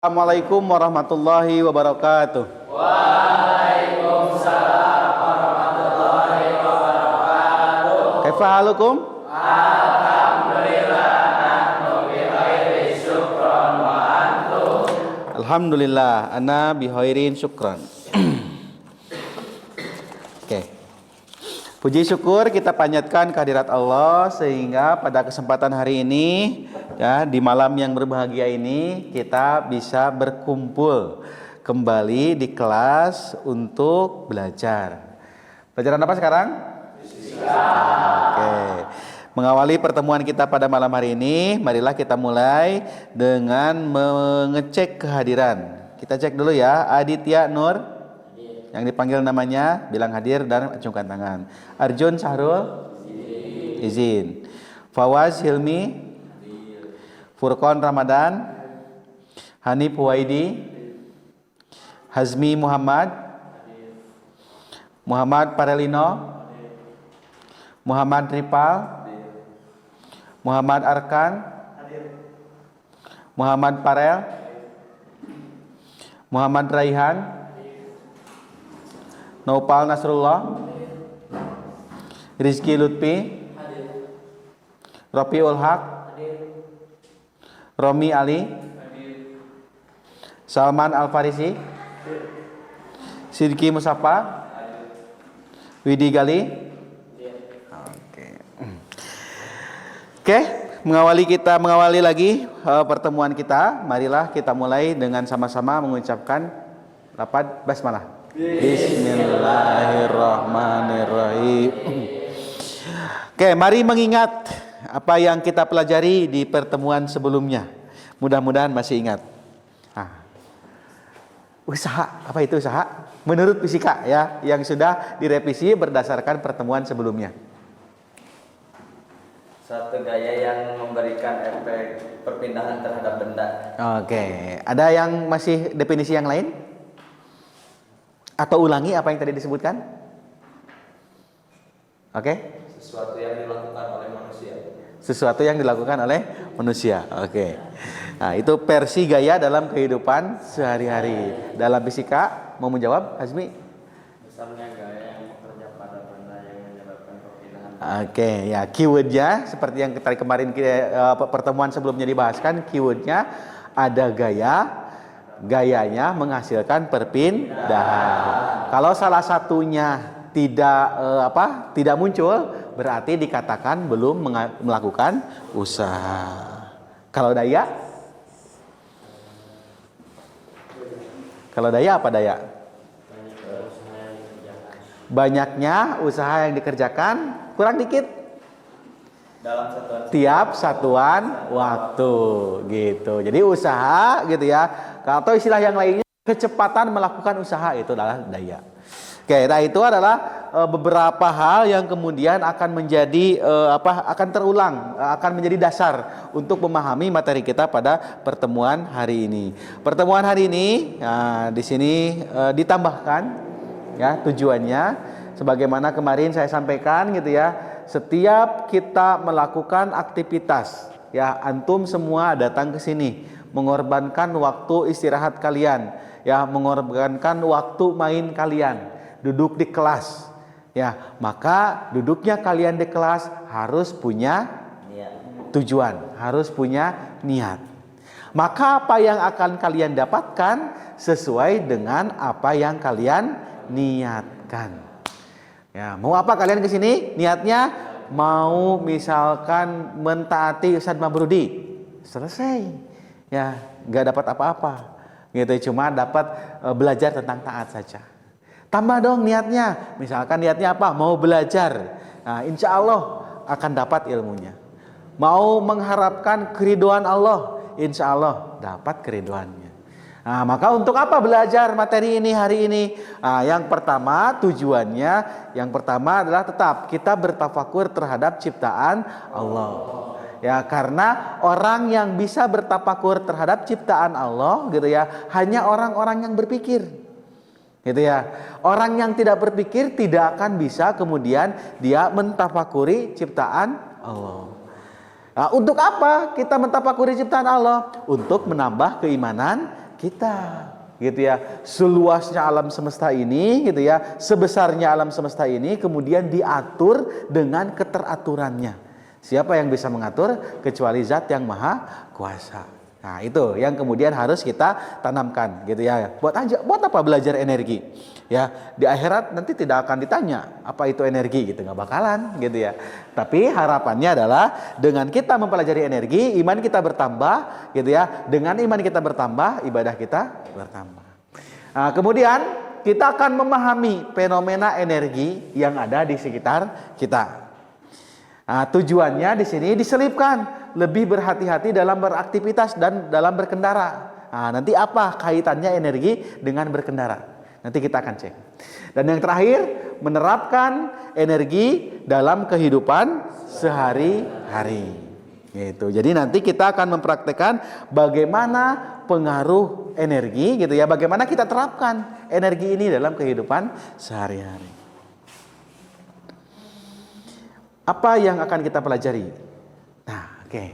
Assalamualaikum warahmatullahi wabarakatuh. Waalaikumsalam warahmatullahi wabarakatuh. Kaifa halukum? Alhamdulillah nahnu bi khairin syukran wa antum. Alhamdulillah ana bi khairin syukran. Oke. Puji syukur kita panjatkan kehadirat Allah sehingga pada kesempatan hari ini ya di malam yang berbahagia ini kita bisa berkumpul kembali di kelas untuk belajar. Pelajaran apa sekarang? Fisika. Oke. Mengawali pertemuan kita pada malam hari ini, marilah kita mulai dengan mengecek kehadiran. Kita cek dulu ya, Aditya Nur yang dipanggil namanya, bilang hadir dan acungkan tangan. Arjun Sahrul, izin. Fawaz Hilmi, Furqon Ramadan, Hanif Huwaidi, Hazmi Muhammad, Muhammad Parelino, Muhammad Ripal, Muhammad Arkan, Muhammad Parel, Muhammad Raihan, Nopal Nasrullah, Rizky Lutfi, Ropiul Haq, Romi Ali, Salman Al-Farisi, Sidki Musafa, Widi Gali. Oke, mengawali lagi pertemuan kita. Marilah kita mulai dengan sama-sama mengucapkan lafaz basmalah. Bismillahirrahmanirrahim. Oke, mari mengingat apa yang kita pelajari di pertemuan sebelumnya. Mudah-mudahan masih ingat. Usaha, apa itu usaha? Menurut fisika ya, yang sudah direvisi berdasarkan pertemuan sebelumnya. Satu gaya yang memberikan efek perpindahan terhadap benda. Oke, ada yang masih definisi yang lain? Atau ulangi apa yang tadi disebutkan? Oke? Sesuatu yang dilakukan oleh manusia. Sesuatu yang dilakukan oleh manusia. Oke. Nah, itu versi gaya dalam kehidupan sehari-hari. Dalam fisika, mau menjawab, Hazmi? Misalnya gaya yang bekerja pada benda yang menyebabkan perpindahan. Oke, ya keywordnya seperti yang tadi kemarin pertemuan sebelumnya dibahaskan, keywordnya ada gayanya menghasilkan perpindahan. Kalau salah satunya tidak muncul, berarti dikatakan belum melakukan usaha. Kalau daya apa daya? Banyaknya usaha yang dikerjakan, kurang dikit Dalam satuan tiap satuan waktu gitu. Jadi usaha gitu ya. Atau istilah yang lainnya kecepatan melakukan usaha itu adalah daya. Oke, nah itu adalah beberapa hal yang kemudian akan menjadi akan terulang, akan menjadi dasar untuk memahami materi kita pada pertemuan hari ini. Pertemuan hari ini di sini ditambahkan ya tujuannya sebagaimana kemarin saya sampaikan gitu ya. Setiap kita melakukan aktivitas, ya antum semua datang ke sini, mengorbankan waktu istirahat kalian, ya mengorbankan waktu main kalian, duduk di kelas, ya maka duduknya kalian di kelas harus punya tujuan, harus punya niat. Maka apa yang akan kalian dapatkan sesuai dengan apa yang kalian niatkan. Ya, mau apa kalian ke sini? Niatnya mau misalkan mentaati Ustadz Mabrudi. Selesai. Ya, nggak dapat apa-apa. Gitu, cuma dapat belajar tentang taat saja. Tambah dong niatnya. Misalkan niatnya apa? Mau belajar. Nah, insya Allah akan dapat ilmunya. Mau mengharapkan keridhaan Allah, insya Allah dapat keridhaannya. Nah, maka untuk apa belajar materi ini hari ini? Nah, yang pertama tujuannya, yang pertama adalah tetap kita bertafakur terhadap ciptaan Allah. Ya, karena orang yang bisa bertafakur terhadap ciptaan Allah, gitu ya, hanya orang-orang yang berpikir, gitu ya. Orang yang tidak berpikir tidak akan bisa kemudian dia mentafakuri ciptaan Allah. Nah, untuk apa kita mentafakuri ciptaan Allah? Untuk menambah keimanan kita, gitu ya. Seluasnya alam semesta ini, gitu ya, sebesarnya alam semesta ini kemudian diatur dengan keteraturannya. Siapa yang bisa mengatur kecuali Zat yang Maha Kuasa. Nah, itu yang kemudian harus kita tanamkan, gitu ya. Buat apa belajar energi? Ya, di akhirat nanti tidak akan ditanya apa itu energi, gitu, nggak bakalan, gitu ya. Tapi harapannya adalah dengan kita mempelajari energi, iman kita bertambah, gitu ya. Dengan iman kita bertambah, ibadah kita bertambah. Nah, kemudian kita akan memahami fenomena energi yang ada di sekitar kita. Nah, tujuannya di sini diselipkan lebih berhati-hati dalam beraktivitas dan dalam berkendara. Nah, nanti apa kaitannya energi dengan berkendara? Nanti kita akan cek. Dan yang terakhir, menerapkan energi dalam kehidupan sehari-hari. Gitu. Jadi nanti kita akan mempraktekkan bagaimana pengaruh energi, gitu ya. Bagaimana kita terapkan energi ini dalam kehidupan sehari-hari. Apa yang akan kita pelajari? Nah, oke.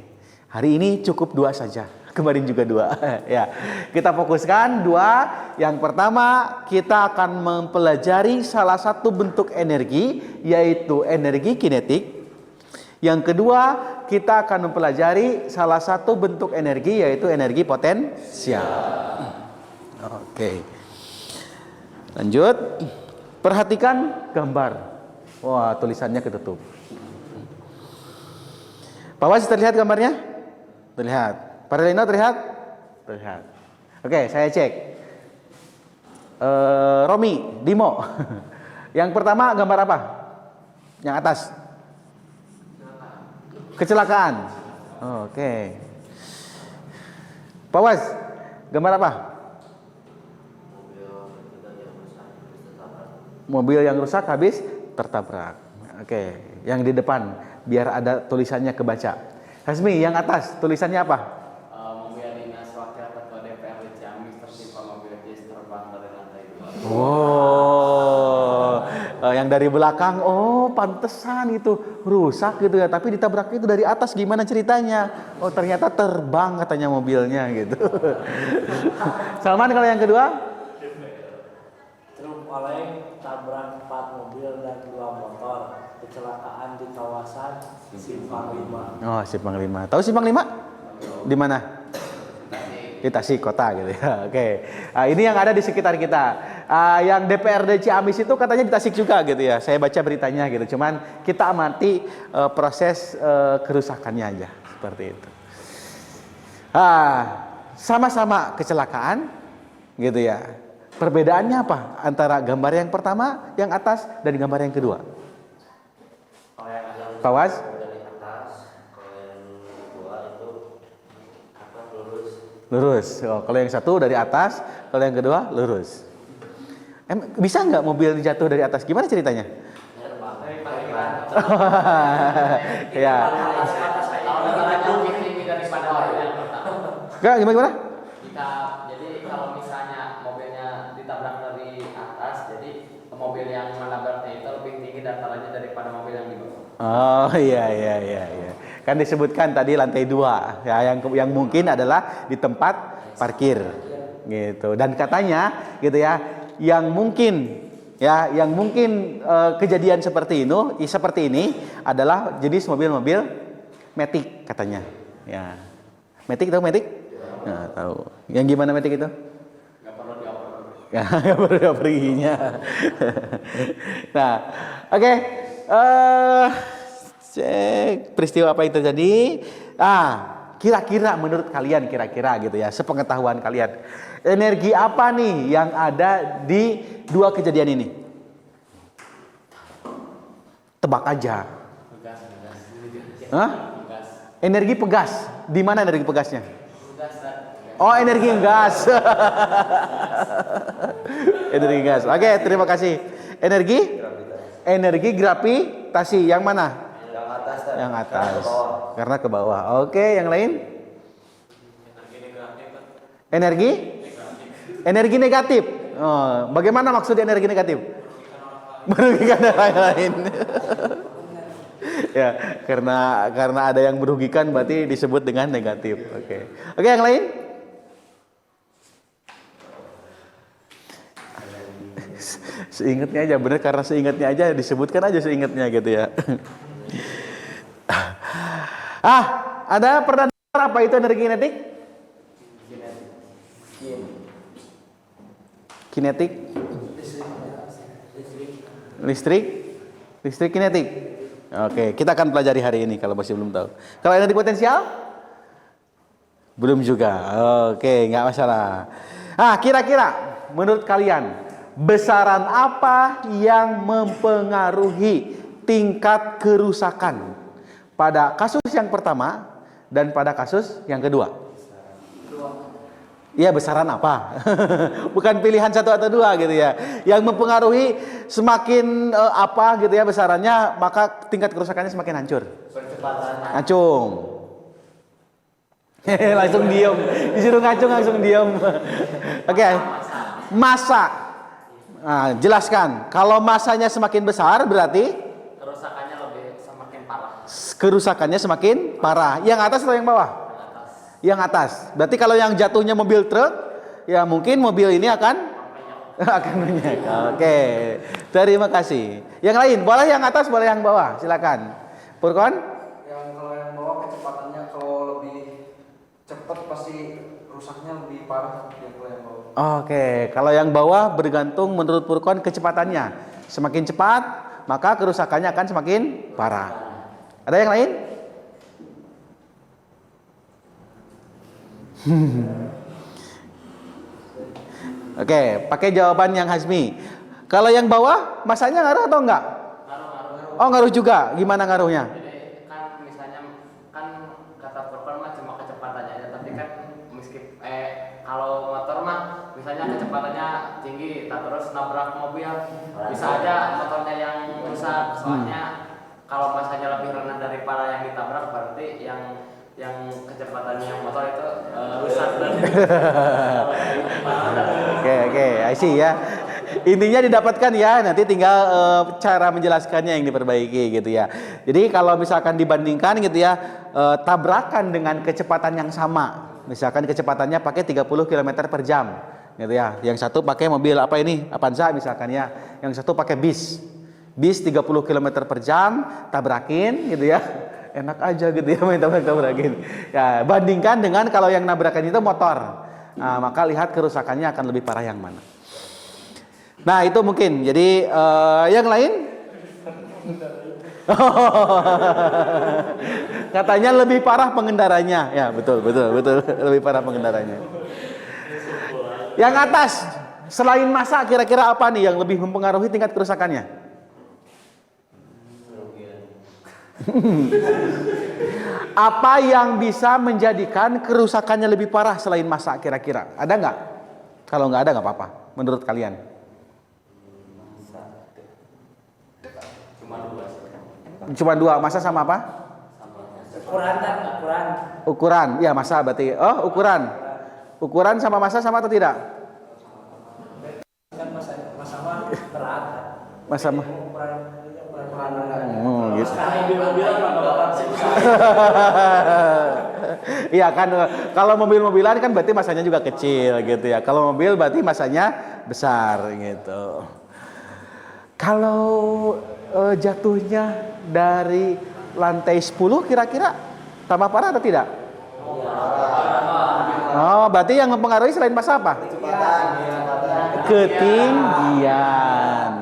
Hari ini cukup 2 saja. Kemarin juga 2. Ya. Kita fokuskan 2. Yang pertama, kita akan mempelajari salah satu bentuk energi, yaitu energi kinetik. Yang kedua, kita akan mempelajari salah satu bentuk energi, yaitu energi potensial. Oke. Lanjut. Perhatikan gambar. Wah, tulisannya ketutup. Pak Was, terlihat gambarnya? Terlihat. Pak Relino terlihat? Terlihat. Oke, saya cek. Romi, Dimo. Yang pertama gambar apa? Yang atas. Kecelakaan. Oke. Pak Was, gambar apa? Mobil yang rusak habis tertabrak. Oke, yang di depan biar ada tulisannya kebaca. Hasmi, yang atas tulisannya apa? Mobil dinas wakil ketua DPRD Ciamis tertimpa mobil jis terbang dari lantai 2. Oh, yang dari belakang, oh pantesan itu rusak gitu ya. Tapi ditabrak itu dari atas, gimana ceritanya? Oh ternyata terbang katanya mobilnya gitu. Salman, kalau yang kedua? Truk oleng tabrak 4 mobil dan 2 motor. Kecelakaan di kawasan Simpang 5. Oh, Simpang 5. Tahu Simpang 5? Di mana? Di Tasik Kota gitu ya. Oke. Nah, ini yang ada di sekitar kita. Yang DPRD Ciamis itu katanya di Tasik juga gitu ya. Saya baca beritanya gitu. Cuman kita amati proses kerusakannya aja seperti itu. Sama-sama kecelakaan gitu ya. Perbedaannya apa antara gambar yang pertama, yang atas, dan gambar yang kedua? Pak Was? Dari atas, kalau yang kedua itu lurus. Lurus. Oh, kalau yang satu dari atas, kalau yang kedua lurus. Bisa nggak mobil jatuh dari atas? Gimana ceritanya? Ya. Gimana? Jadi kalau misalnya mobilnya ditabrak dari atas, jadi mobil yang menabraknya itu lebih tinggi datarannya daripada mobil yang di bawah. Oh iya. Kan disebutkan tadi lantai 2 ya, yang mungkin adalah di tempat parkir gitu. Dan katanya gitu ya, yang mungkin kejadian seperti ini adalah jenis mobil-mobil Matic katanya. Ya. Matic, tahu Matic? Nah, tahu. Yang gimana Matic itu? Nggak perlu dioper. Nggak perlu dioperginya. Nah, oke. Cek peristiwa apa yang terjadi. Kira-kira menurut kalian, gitu ya, sepengetahuan kalian, energi apa nih yang ada di 2 kejadian ini? Tebak aja. Energi pegas. Di mana energi pegasnya? Oh, energi gas. Energi gas. Oke, terima kasih. Energi gravitasi yang mana? Yang atas. Karena ke bawah. Oke, yang lain? Energi negatif. Oh, bagaimana maksud energi negatif? Merugikan orang lain. Ya, karena ada yang merugikan berarti disebut dengan negatif. Oke, yang lain? Seingatnya aja, bener karena seingatnya aja disebutkan aja seingatnya gitu ya. Ada pernah dengar apa itu energi kinetik? Kinetik? Listrik kinetik. Oke, kita akan pelajari hari ini kalau masih belum tahu. Kalau energi potensial? Belum juga. Oke, nggak masalah. Kira-kira menurut kalian besaran apa yang mempengaruhi tingkat kerusakan pada kasus yang pertama dan pada kasus yang kedua? Iya, besaran apa? Bukan pilihan satu atau dua gitu ya. Yang mempengaruhi semakin apa gitu ya besarannya, maka tingkat kerusakannya semakin hancur. Ngacung. Langsung diem. Disuruh ngacung langsung diem. Oke. Massa. Jelaskan. Kalau massanya semakin besar berarti Kerusakannya lebih semakin parah. kerusakannya semakin parah. Yang atas atau yang bawah? Yang atas. Berarti kalau yang jatuhnya mobil truk, ya mungkin mobil ini akan menyek. Oke. Terima kasih. Yang lain, boleh yang atas, boleh yang bawah. Silakan. Purkon? Kalau yang bawah kecepatannya kalau lebih cepat pasti rusaknya lebih parah yang kalau yang bawah. Oke, kalau yang bawah bergantung menurut Purkon kecepatannya. Semakin cepat, maka kerusakannya akan semakin parah. Ada yang lain? Oke, pakai jawaban yang Hasmi. Kalau yang bawah, masanya ngaruh atau enggak? Ngaruh. Oh, ngaruh juga. Gimana ngaruhnya? Jadi kan misalnya kan kata Purkon mah cuma kecepatannya aja, tapi kan kalau motor mah misalnya kecepatannya tinggi, terus nabrak mobil, bisa aja motornya yang rusak. Soalnya kalau masanya lebih rendah daripada yang ditabrak, berarti yang kecepatannya yang motor itu rusak dan Oke, I see ya. Intinya didapatkan ya, nanti tinggal cara menjelaskannya yang diperbaiki gitu ya. Jadi kalau misalkan dibandingkan gitu ya, tabrakan dengan kecepatan yang sama, misalkan kecepatannya pakai 30 km per jam gitu ya. Yang satu pakai mobil apa ini? Avanza misalkan ya. Yang satu pakai bis 30 km per jam, tabrakin gitu ya. Enak aja gitu ya main tabrakin. Ya, bandingkan dengan kalau yang nabrakan itu motor. Nah, maka lihat kerusakannya akan lebih parah yang mana. Nah, itu mungkin. Jadi yang lain? Katanya lebih parah pengendaranya. Ya, betul. Lebih parah pengendaranya. Yang atas, selain massa kira-kira apa nih yang lebih mempengaruhi tingkat kerusakannya? Apa yang bisa menjadikan kerusakannya lebih parah selain massa kira-kira? Ada nggak? Kalau nggak ada nggak apa-apa. Menurut kalian? Cuma dua. Massa sama apa? Ukuran. Ya massa berarti. Oh ukuran. Ukuran sama massa sama atau tidak? Massa mah. Gitu. Iya kan, kalau mobil-mobilan kan berarti masanya juga kecil gitu ya. Kalau mobil berarti masanya besar gitu. Kalau jatuhnya dari lantai 10 kira-kira tambah parah atau tidak? Oh, berarti yang mempengaruhi selain massa apa? Ketinggian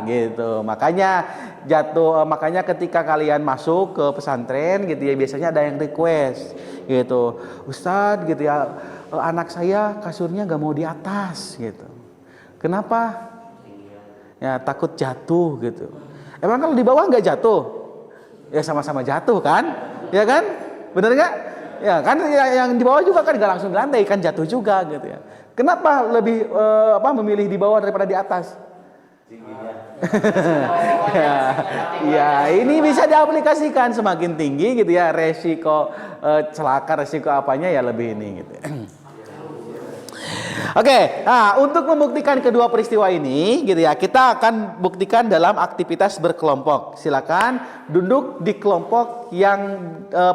gitu. Makanya ketika kalian masuk ke pesantren gitu ya, biasanya ada yang request gitu, Ustadz gitu ya, anak saya kasurnya gak mau di atas gitu. Kenapa? Ya takut jatuh gitu. Emang kalau di bawah nggak jatuh? Ya sama-sama jatuh kan? Ya kan? Bener nggak? Ya kan yang di bawah juga kan nggak langsung di lantai kan jatuh juga gitu ya. Kenapa lebih memilih di bawah daripada di atas? Ya, ini bisa diaplikasikan semakin tinggi gitu ya, resiko celaka, resiko apanya ya lebih ini gitu. Oke, nah untuk membuktikan kedua peristiwa ini gitu ya, kita akan buktikan dalam aktivitas berkelompok. Silakan duduk di kelompok yang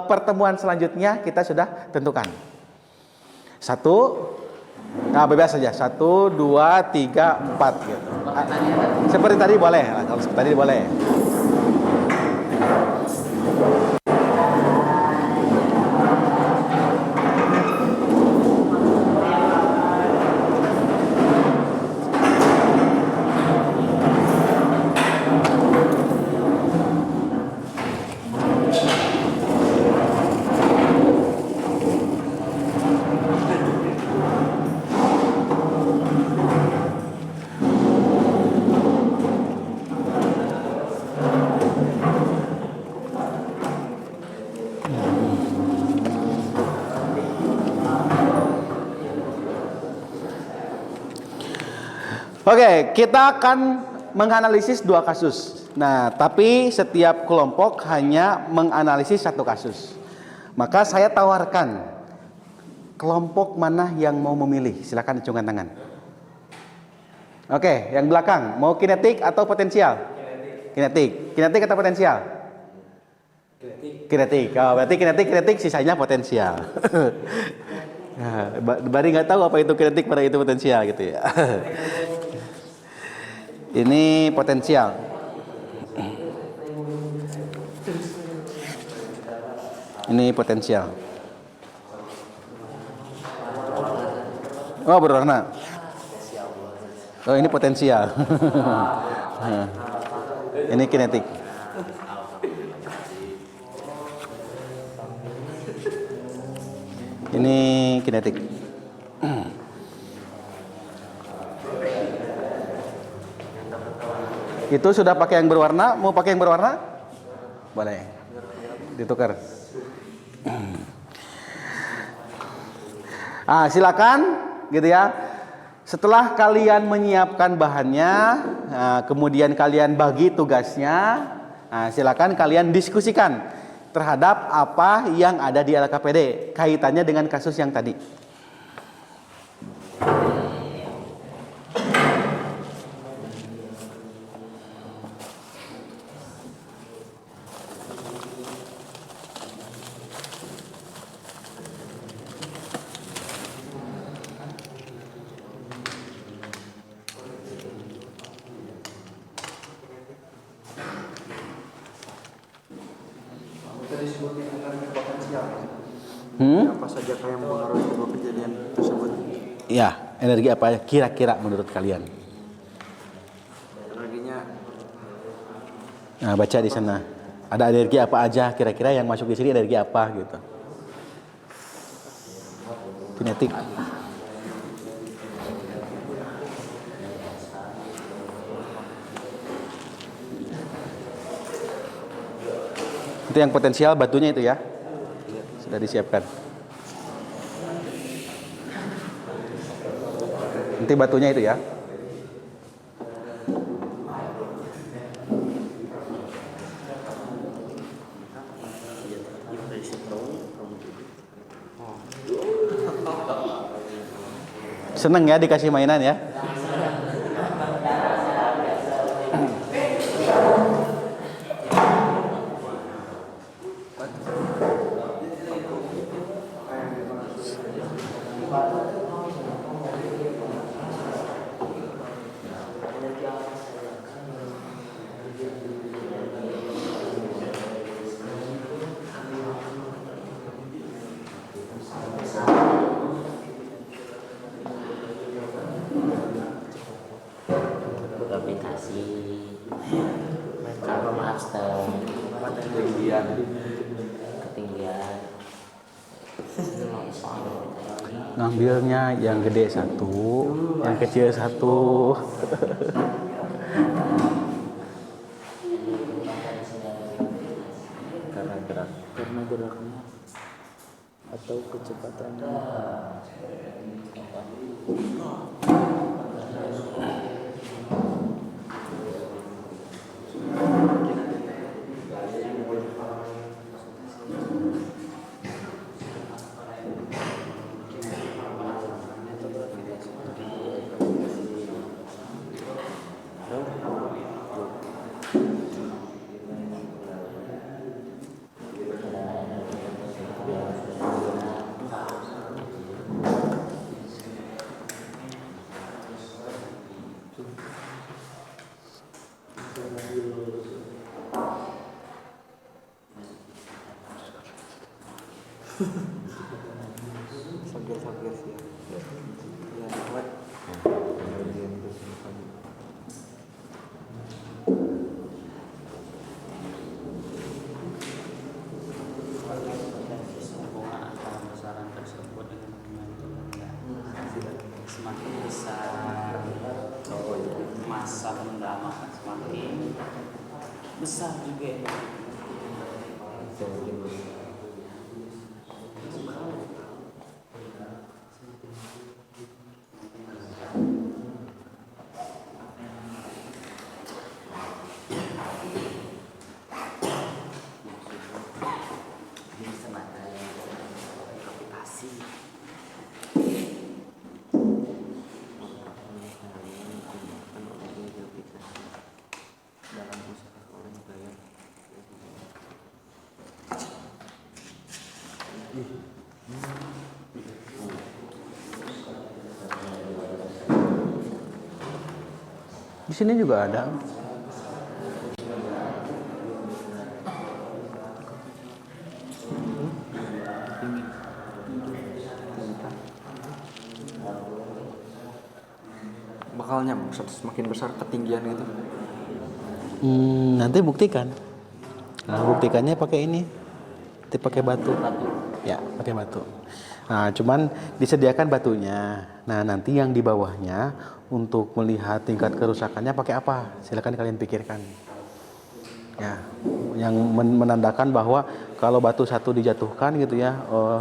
pertemuan selanjutnya kita sudah tentukan. Satu, nah bebas saja, 1, 2, 3, 4 gitu. seperti tadi ya. Seperti tadi boleh. Nah, kalau seperti tadi boleh. Oke, kita akan menganalisis 2 kasus. Nah, tapi setiap kelompok hanya menganalisis 1 kasus. Maka saya tawarkan kelompok mana yang mau memilih. Silakan acungkan tangan. Oke, yang belakang mau kinetik atau potensial? Kinetik. Kinetik atau potensial? Kinetik. Oh, berarti kinetik, sisanya potensial. Nah, Bari nggak tahu apa itu kinetik, pada itu potensial gitu ya. Ini potensial. Ini potensial. Oh, berwarna. Oh, ini potensial. Ini kinetik. Ini kinetik. Itu sudah pakai yang berwarna, mau pakai yang berwarna? Boleh. Ditukar. Silakan gitu ya. Setelah kalian menyiapkan bahannya, kemudian kalian bagi tugasnya, silakan kalian diskusikan terhadap apa yang ada di LKPD kaitannya dengan kasus yang tadi. Tadi sebutin energi potensial. Hmm? Apa saja yang mempengaruhi kedua kejadian tersebut? Ya, energi apa kira-kira menurut kalian? Energinya Nah, baca di sana. Ada energi apa aja kira-kira yang masuk di sini, energi apa gitu. Kinetik. Itu yang potensial batunya itu ya. Sudah disiapkan. Nanti batunya itu ya. Seneng ya dikasih mainan ya. Aplikasi Carbon Master ketinggian Ngambilnya yang gede 1, yang kecil 1. karena geraknya atau kecepatannya. Sagir sih ya buat Potensi hubungan antara besaran tersebut dengan benda semakin besar, masa benda akan semakin besar juga. Di sini juga ada. bakalnya semakin besar ketinggian gitu. Nanti buktikan. Nah, buktikannya pakai ini. Nanti pakai batu. Ya, pakai batu. Nah, cuman disediakan batunya. Nah, nanti yang di bawahnya untuk melihat tingkat kerusakannya pakai apa? Silakan kalian pikirkan. Ya, yang menandakan bahwa kalau batu satu dijatuhkan gitu ya,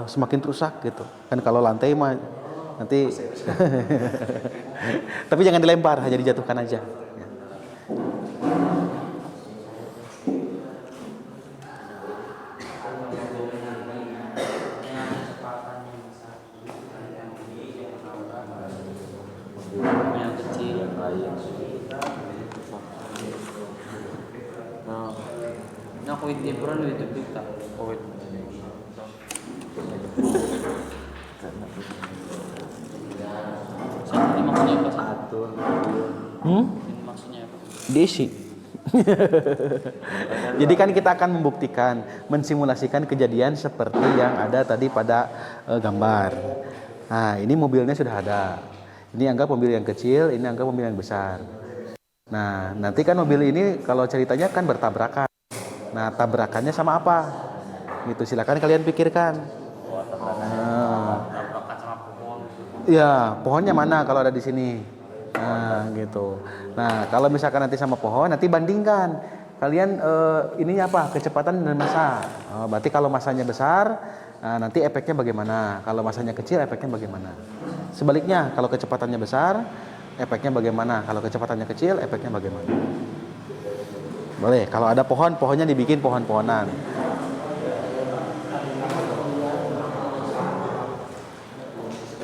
semakin rusak gitu. Kan kalau lantai mah nanti tapi jangan dilempar, hanya dijatuhkan aja. Ya. Yang kecil nah kuit ibron itu kita kuit ini maksudnya apa satu ini maksudnya apa Diisi. Jadi kan kita akan membuktikan, mensimulasikan kejadian seperti yang ada tadi pada gambar. Nah, ini mobilnya sudah ada. Ini anggap mobil yang kecil, ini anggap mobil yang besar. Nah, nanti kan mobil ini kalau ceritanya kan bertabrakan. Nah, tabrakannya sama apa? Gitu, silakan kalian pikirkan. tabrakan sama pohon Ya, pohonnya mana kalau ada di sini? Nah, gitu. Nah, kalau misalkan nanti sama pohon, nanti bandingkan. Kalian ininya apa? Kecepatan dan massa. Berarti kalau massanya besar, nanti efeknya bagaimana? Kalau massanya kecil, efeknya bagaimana? Sebaliknya, kalau kecepatannya besar, efeknya bagaimana? Kalau kecepatannya kecil, efeknya bagaimana? Boleh. Kalau ada pohon, pohonnya dibikin pohon-pohonan.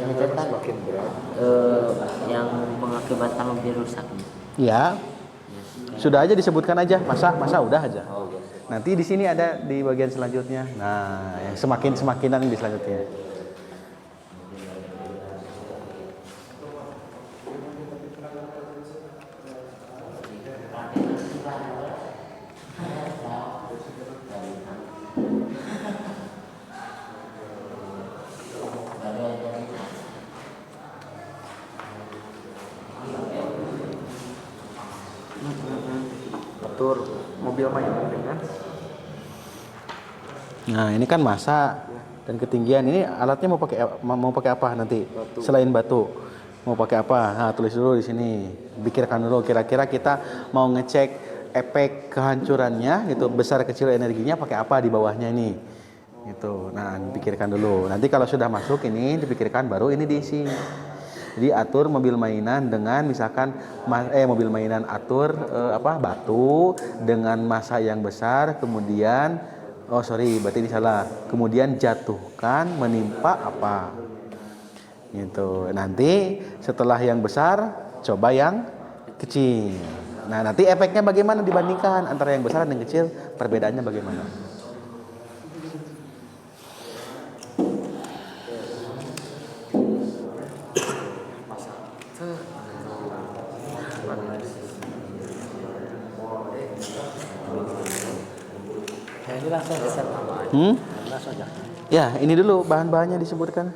Itu kan yang mengakibatkan mobil rusak. Ya, sudah aja disebutkan aja, masa udah aja. Nanti di sini ada di bagian selanjutnya. Nah, yang semakinan di selanjutnya. Atur mobil mainan dengan Nah, ini kan massa dan ketinggian. Ini alatnya mau pakai apa nanti? Batu. Selain batu. Mau pakai apa? Nah, tulis dulu di sini. Pikirkan dulu kira-kira kita mau ngecek efek kehancurannya gitu, besar kecil energinya pakai apa di bawahnya ini. Gitu. Nah, pikirkan dulu. Nanti kalau sudah masuk ini dipikirkan baru ini diisi. Jadi atur mobil mainan dengan misalkan mobil mainan atur batu dengan massa yang besar, kemudian berarti ini salah. Kemudian jatuhkan menimpa apa? Gitu. Nanti setelah yang besar coba yang kecil. Nah, nanti efeknya bagaimana dibandingkan antara yang besar dan yang kecil, perbedaannya bagaimana? ya ini langsung aja Hmm? langsung aja Ya, ini dulu bahan-bahannya disebutkan.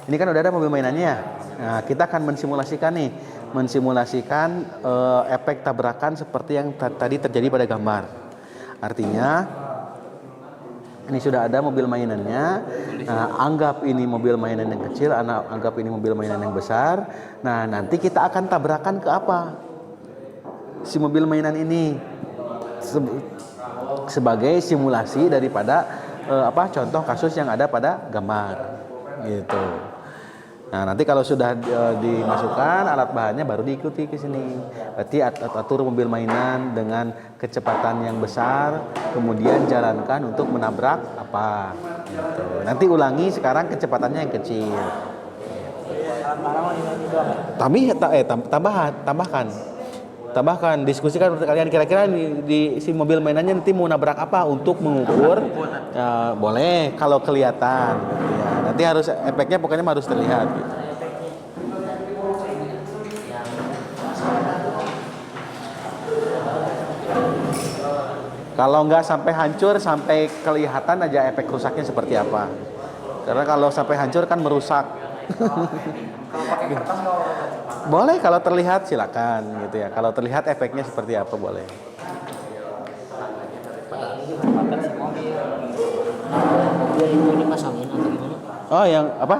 Ini kan udah ada mobil mainannya ya. Nah, kita akan mensimulasikan nih, efek tabrakan seperti yang tadi terjadi pada gambar. Artinya ini sudah ada mobil mainannya. Nah, anggap ini mobil mainan yang kecil, anggap ini mobil mainan yang besar. Nah, nanti kita akan tabrakan ke apa? Si mobil mainan ini sebagai simulasi daripada contoh kasus yang ada pada gambar gitu. Nah, nanti kalau sudah dimasukkan alat bahannya baru diikuti ke sini. Berarti atur mobil mainan dengan kecepatan yang besar, kemudian jalankan untuk menabrak apa. Gitu. Nanti ulangi sekarang kecepatannya yang kecil. Tambahkan, diskusikan menurut kalian kira-kira di si mobil mainannya nanti mau nabrak apa untuk mengukur. Ya, boleh kalau kelihatan gitu ya. Nanti harus efeknya pokoknya harus terlihat gitu. Kalau nggak sampai hancur, sampai kelihatan aja efek rusaknya seperti apa. Karena kalau sampai hancur kan merusak. Boleh kalau terlihat silakan gitu ya. Kalau terlihat efeknya seperti apa boleh. Mobil itu dipasangin atau gimana? Oh, yang apa?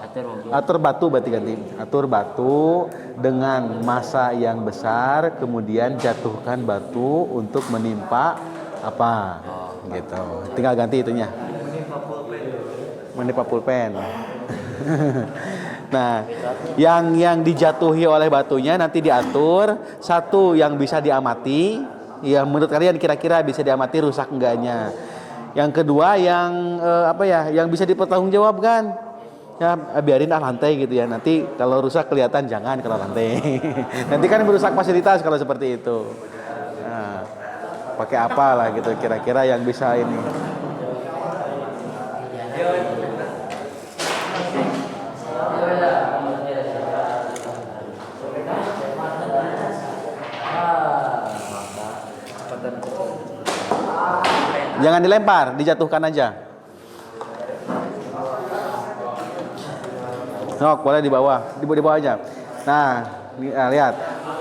Atur mobil. Atur batu berarti ganti. Atur batu dengan massa yang besar, kemudian jatuhkan batu untuk menimpa apa? Gitu. Tinggal ganti itunya. Menimpa pulpen. Nah, yang dijatuhi oleh batunya nanti diatur. Satu yang bisa diamati, ya menurut kalian kira-kira bisa diamati rusak enggaknya. Yang kedua yang yang bisa dipertanggungjawabkan. Ya biarin lantai gitu ya. Nanti kalau rusak kelihatan, jangan kalau lantai. Nanti kan merusak fasilitas kalau seperti itu. Nah, pakai apa lah gitu kira-kira yang bisa ini. Jangan dilempar, dijatuhkan aja. Boleh di bawah aja. Nah, lihat.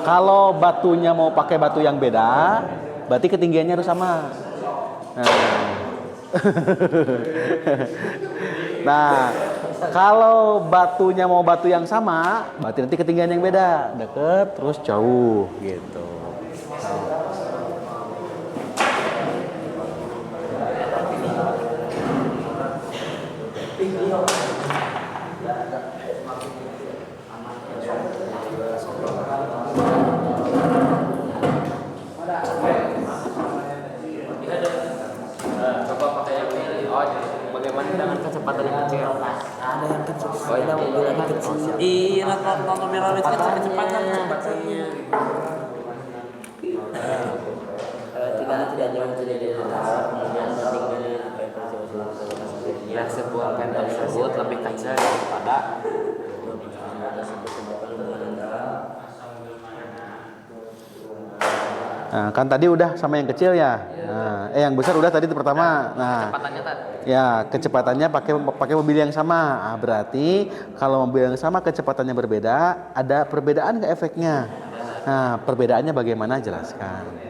Kalau batunya mau pakai batu yang beda, berarti ketinggiannya harus sama. Nah, kalau batunya mau batu yang sama, berarti nanti ketinggian yang beda, deket terus jauh gitu. Coba pakai yang ini. Oh, bagaimana dengan kecepatan yang kecil? Ada yang kecil, Oh, ada mobil yang kecil. Iya, nonton Mirror itu kecepatannya. Tidak jauh dari atas, kemudian ketinggian Ya, sebuah pen tersebut lebih kecil daripada Nah, kan tadi udah sama yang kecil ya. Nah, yang besar udah tadi itu pertama. Nah, kecepatannya tadi. ya kecepatannya pakai mobil yang sama. Nah, berarti kalau mobil yang sama kecepatannya berbeda, ada perbedaan ke efeknya. Nah, perbedaannya bagaimana? Jelaskan.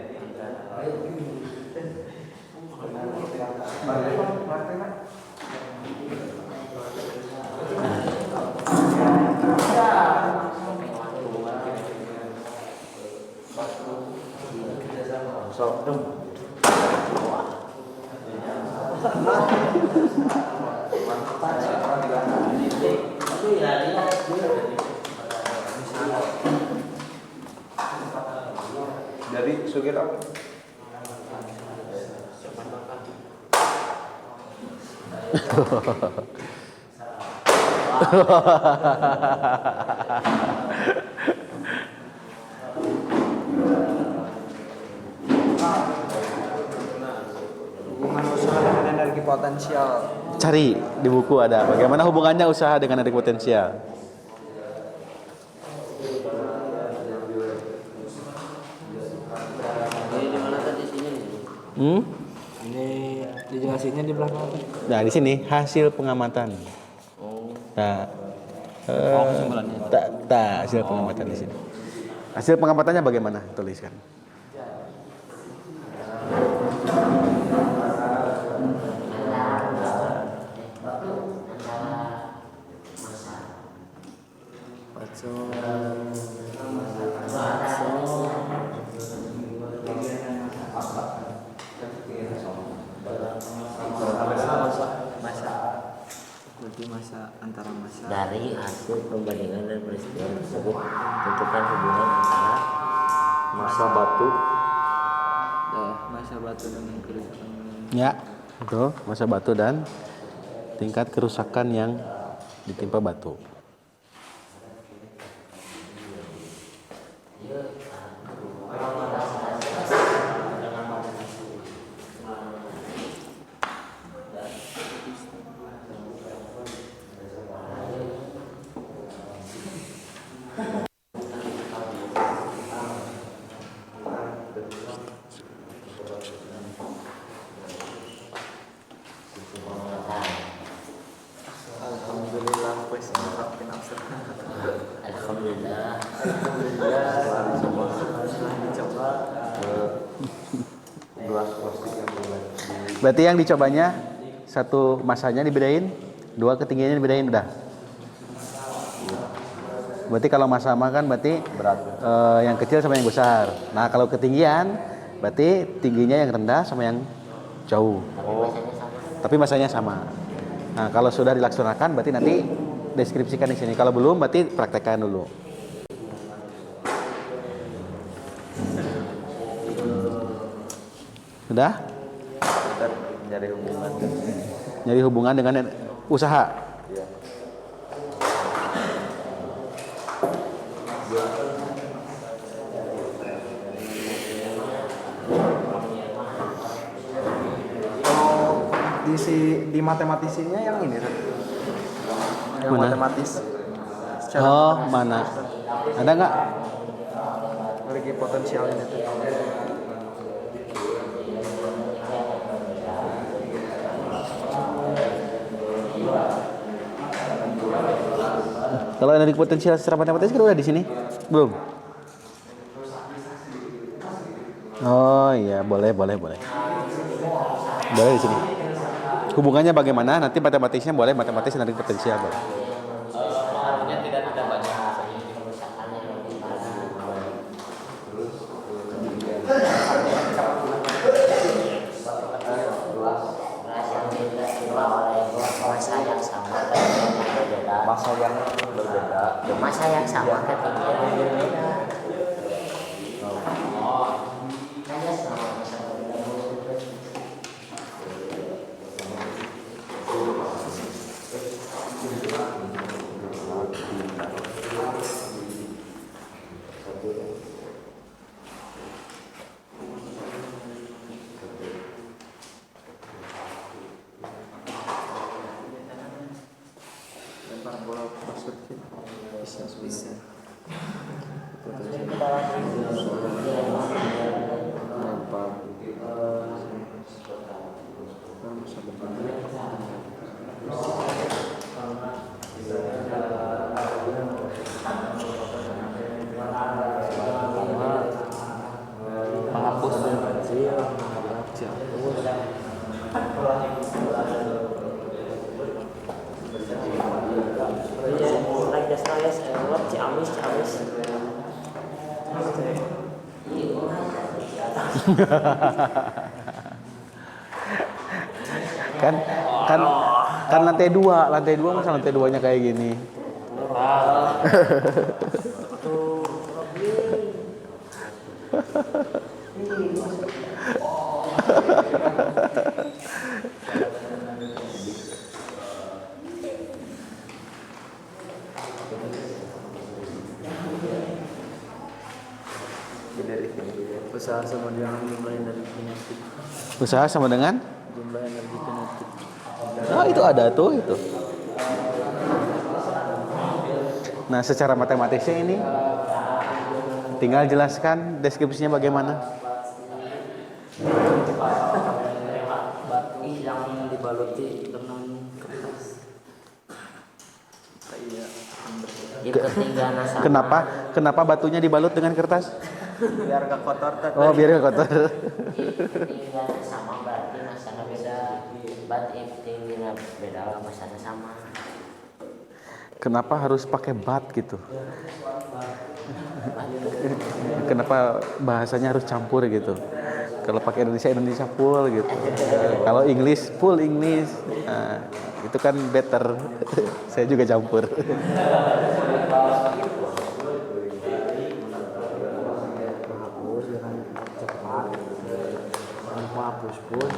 Dari sugir apa? Hubungan usaha dengan energi potensial. Cari di buku ada. Bagaimana hubungannya usaha dengan energi potensial? Ini dijelasin Referensinya di belakang apa? Nah, di sini hasil pengamatan. Nah, tak hasil pengamatan di sini. Hasil pengamatannya bagaimana? Tuliskan. Dari hasil perbandingan dan peristiwa tersebut tentukan hubungan antara Masa batu. Masa batu dengan kerusakan. Ya, itu masa batu dan tingkat kerusakan yang ditimpa batu. Alhamdulillah wes maafin absen. alhamdulillah Dicoba Berarti yang dicobanya satu masanya dibedain, dua ketinggiannya dibedain udah. Berarti kalau masa sama kan berarti berat. Yang kecil sama yang besar. Nah kalau ketinggian berarti tingginya yang rendah sama yang jauh. Tapi masanya sama. Nah kalau sudah dilaksanakan berarti nanti deskripsikan di sini. Kalau belum berarti praktekkan dulu. Sudah? Nyari hubungan dengan usaha. Di matematisinya yang ini kan? Yang Mana? matematis. Oh mana? Ada nggak? Memiliki potensial ini tuh. Kalau energi potensial secara matematis kan udah di sini, belum? Oh iya, boleh di sini. Hubungannya bagaimana? Nanti matematisnya boleh, matematis energi potensial boleh. Pengaruhnya tidak banyak. masa yang sama ketinggian berbeda masa yang sama ketinggian berbeda kan lantai dua masa lantai duanya kayak gini. usaha sama dengan jumlah energi kinetik. Usaha sama dengan? Jumlah energi kinetik. Oh itu ada tuh itu. Nah secara matematisnya ini tinggal jelaskan deskripsinya bagaimana. hilang Tinggalnya sama. Kenapa batunya dibalut dengan kertas? Biar gak kotor tadi. Oh, biar nggak kotor. Tinggalnya sama berarti masanya beda. Bat tinggalnya beda, masanya sama. Kenapa harus pakai bat gitu? Kenapa bahasanya harus campur gitu? Kalau pakai Indonesia full gitu. Kalau English full English. Nah, itu kan better. Saya juga campur. Menghapus dengan cepat, menghapus pun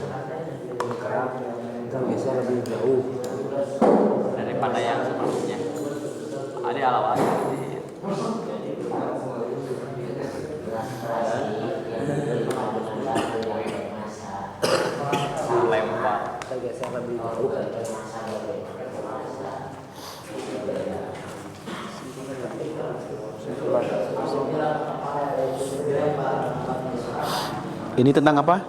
bergerak tergeser lebih jauh. daripada yang sebelumnya. Ada alawan. Lempar. Tergeser lebih jauh. Ini tentang apa?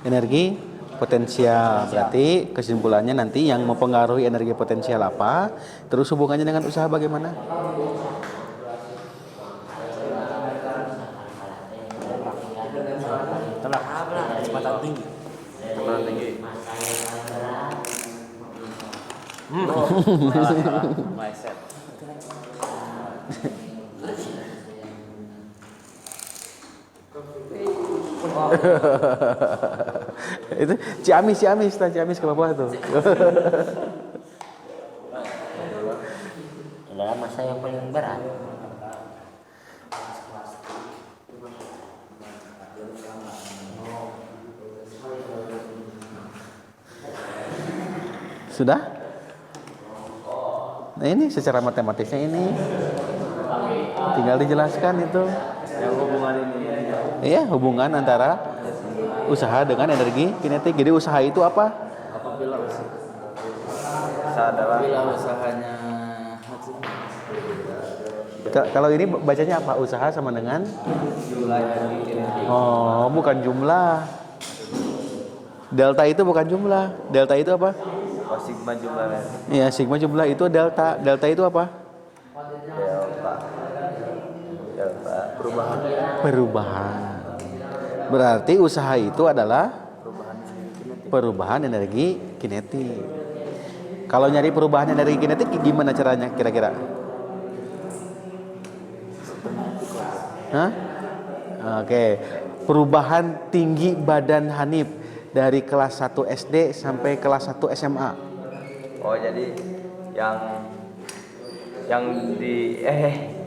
Energi potensial. Berarti kesimpulannya nanti yang mempengaruhi energi potensial apa? Terus hubungannya dengan usaha bagaimana? Telak, kecepatan tinggi. Kecepatan tinggi. Mindset. Itu Ciamis ke bawah tuh. Adalah masa yang paling berat. Sudah? Nah ini secara matematisnya ini tinggal dijelaskan itu. Yang hubungan ini. Iya, hubungan antara usaha dengan energi kinetik. Jadi usaha itu apa? Apabila usaha adalah usahanya Kalau ini bacanya apa? Usaha sama dengan? jumlah energi kinetik. Oh, bukan jumlah. Delta itu bukan jumlah. Delta itu apa? Oh, sigma jumlah energi. Iya, sigma jumlah itu delta. Delta itu apa? Delta Perubahan. Berarti usaha itu adalah perubahan energi kinetik. Kalau nyari perubahan energi kinetik gimana caranya kira-kira? Hah? Oke. Perubahan tinggi badan Hanif dari kelas 1 SD sampai kelas 1 SMA. Oh, jadi yang di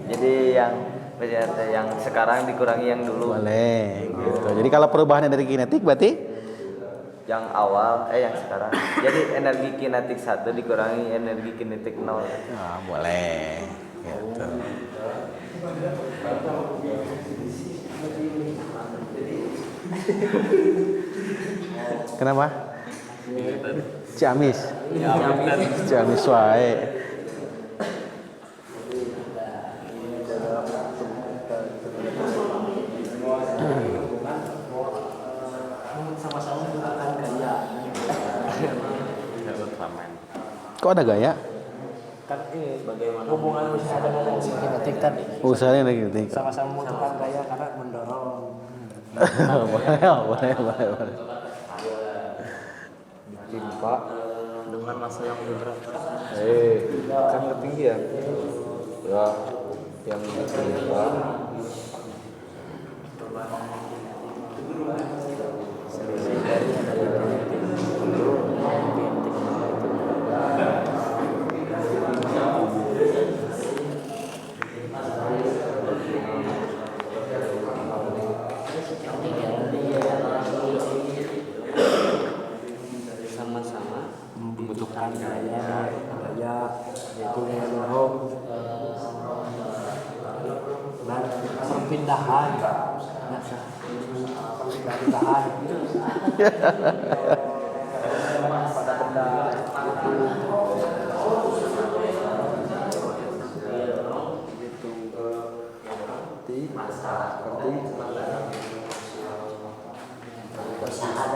jadi yang sekarang dikurangi yang dulu. Boleh gitu. Jadi kalau perubahan energi kinetik berarti Yang awal yang sekarang. Jadi energi kinetik 1 dikurangi energi kinetik 0. boleh gitu. Kenapa? Ciamis. Ciamis wae. Sama-sama menggunakan gaya. Kok ada gaya? Kan hubungan usaha dengan energi kinetik tadi. Usahanya energi kinetik. Sama-sama membutuhkan gaya karena mendorong. boleh. Ditimpa Dengan masa yang lebih berat. kan tinggi ya. Ya, yang ditimpa Sama-sama membutuhkan gaya yaitu mendorong dan perpindahan pada benda Usaha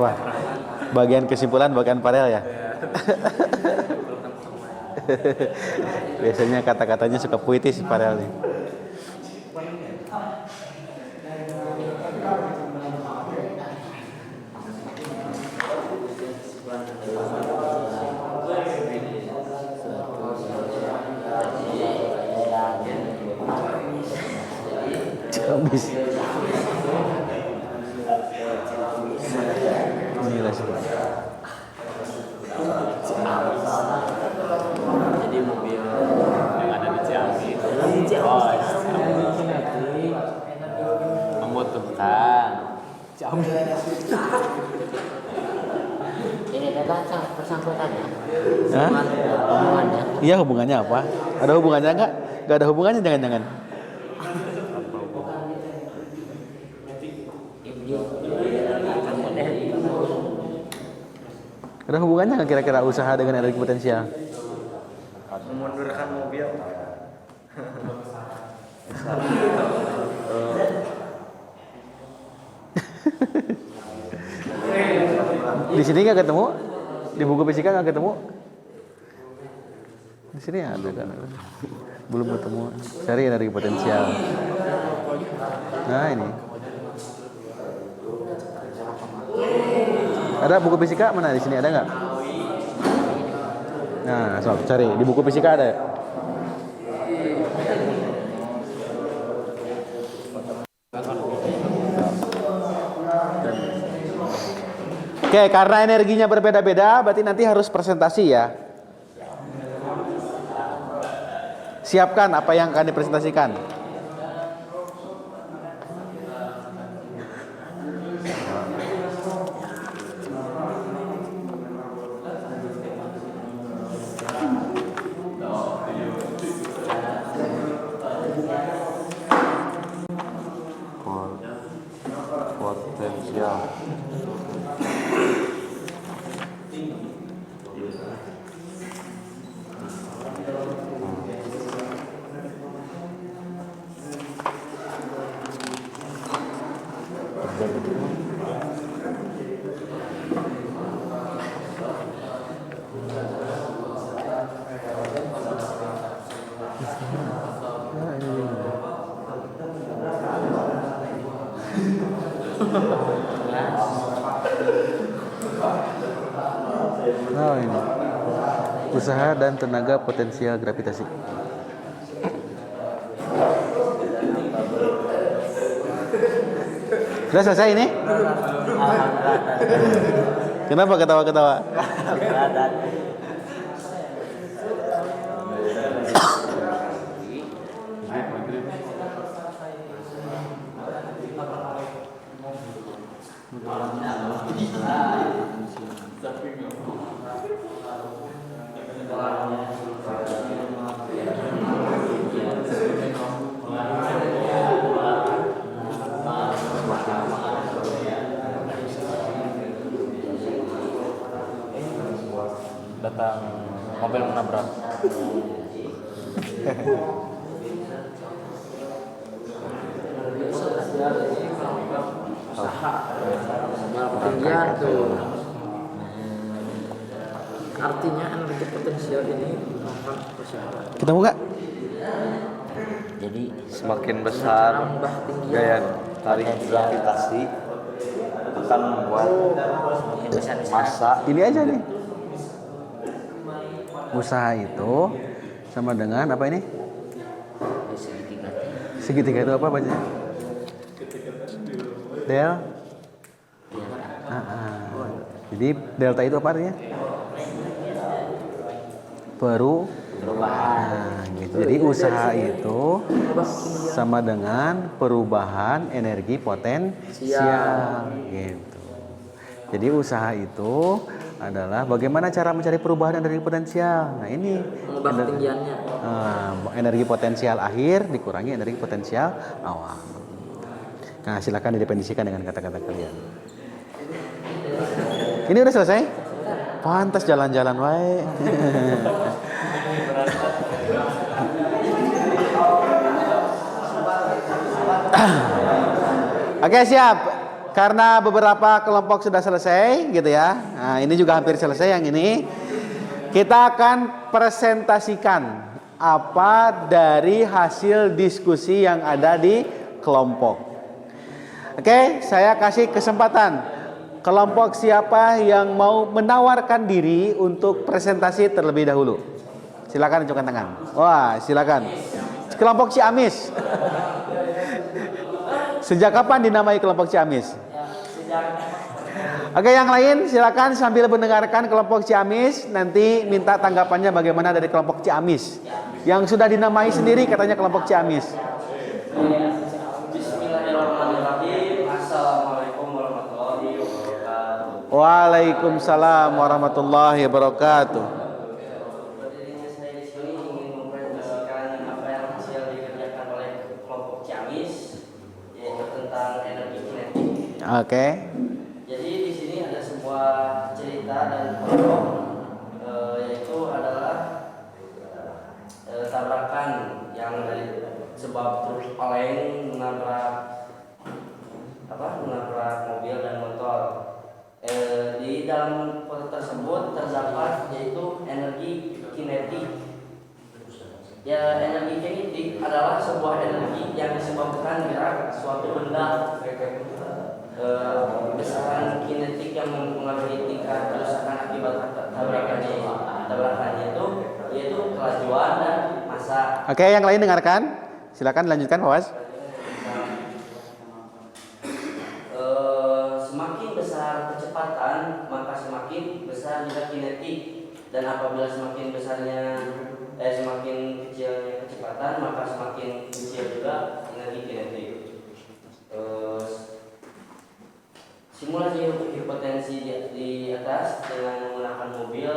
Apa? Bagian kesimpulan bagian Parel ya. Biasanya kata-katanya suka puitis Parel nih. Habis. Inilah sih. Jadi mobil yang ada di Ciamis membutuhkan ini adalah persangkutannya. Hah? Hubungannya. Iya, hubungannya apa? Ada hubungannya enggak? Enggak ada hubungannya jangan-jangan. Ada hubungannya nggak kira-kira usaha dengan energi potensial? Memundurkan mobil. Di sini nggak ketemu? Di buku fisika nggak ketemu? Di sini ada kan? Belum ketemu. Cari energi potensial. Nah ini. Ada buku fisika mana di sini ada nggak? Nah, sob cari di buku fisika ada. Oke, karena energinya berbeda-beda, berarti nanti harus presentasi ya. Siapkan apa yang akan dipresentasikan. Potensial. Oh ini usaha dan tenaga potensial gravitasi. Sudah selesai ini? Kenapa ketawa-ketawa? Datang mobil menabrak. Ketinggian tuh. Artinya energi potensial ini akan usaha. Ketemu nggak? Jadi Semakin besar Tambah tinggi. gaya tarik gravitasi akan membuat semakin besar massa Ini aja nih. Usaha itu sama dengan apa ini? segitiga. Segitiga itu apa bacanya? Del. Jadi delta itu apa artinya? Perubahan. Nah, gitu. Jadi usaha itu sama dengan perubahan energi potensial gitu. Jadi usaha itu adalah bagaimana cara mencari perubahan energi potensial. Nah ini Mengubah ketinggiannya. energi potensial akhir dikurangi energi potensial awal. Nah silakan didefinisikan dengan kata-kata kalian. Ini udah selesai? Pantas jalan-jalan wae. Oke siap. karena beberapa kelompok sudah selesai gitu ya. Nah, ini juga hampir selesai yang ini. Kita akan presentasikan apa dari hasil diskusi yang ada di kelompok. Oke, saya kasih kesempatan. Kelompok siapa yang mau menawarkan diri untuk presentasi terlebih dahulu? Silakan unjukkan tangan. Wah, silakan. Kelompok Ciamis. Sejak kapan dinamai kelompok Ciamis? Oke, yang lain silakan sambil mendengarkan kelompok Ciamis, nanti minta tanggapannya bagaimana dari kelompok Ciamis. Yang sudah dinamai sendiri katanya kelompok Ciamis. Bismillahirrahmanirrahim. Assalamualaikum warahmatullahi wabarakatuh. Waalaikumsalam warahmatullahi wabarakatuh. Berdirinya saya di sini ingin mempresentasikan apa yang hasil dikerjakan oleh kelompok Ciamis, yaitu tentang energi kinetik. Oke. Jadi di sini ada sebuah cerita dan foto, yaitu adalah tabrakan yang dari sebab truk oleng menabrak mobil dan motor. Di dalam foto tersebut terdapat yaitu energi kinetik. Ya, energi kinetik adalah sebuah energi yang disebabkan gerak suatu benda. Besaran kinetik yang mempengaruhi tingkat kerusakan akibat tabrakannya itu yaitu kelajuan dan massa. Oke, yang lain dengarkan. Silakan lanjutkan, Pak Was. Semakin besar kecepatan maka semakin besar juga kinetik, dan apabila semakin kecilnya kecepatan maka semakin kecil juga energi kinetik. Simulasi hipotensi di atas dengan menggunakan mobil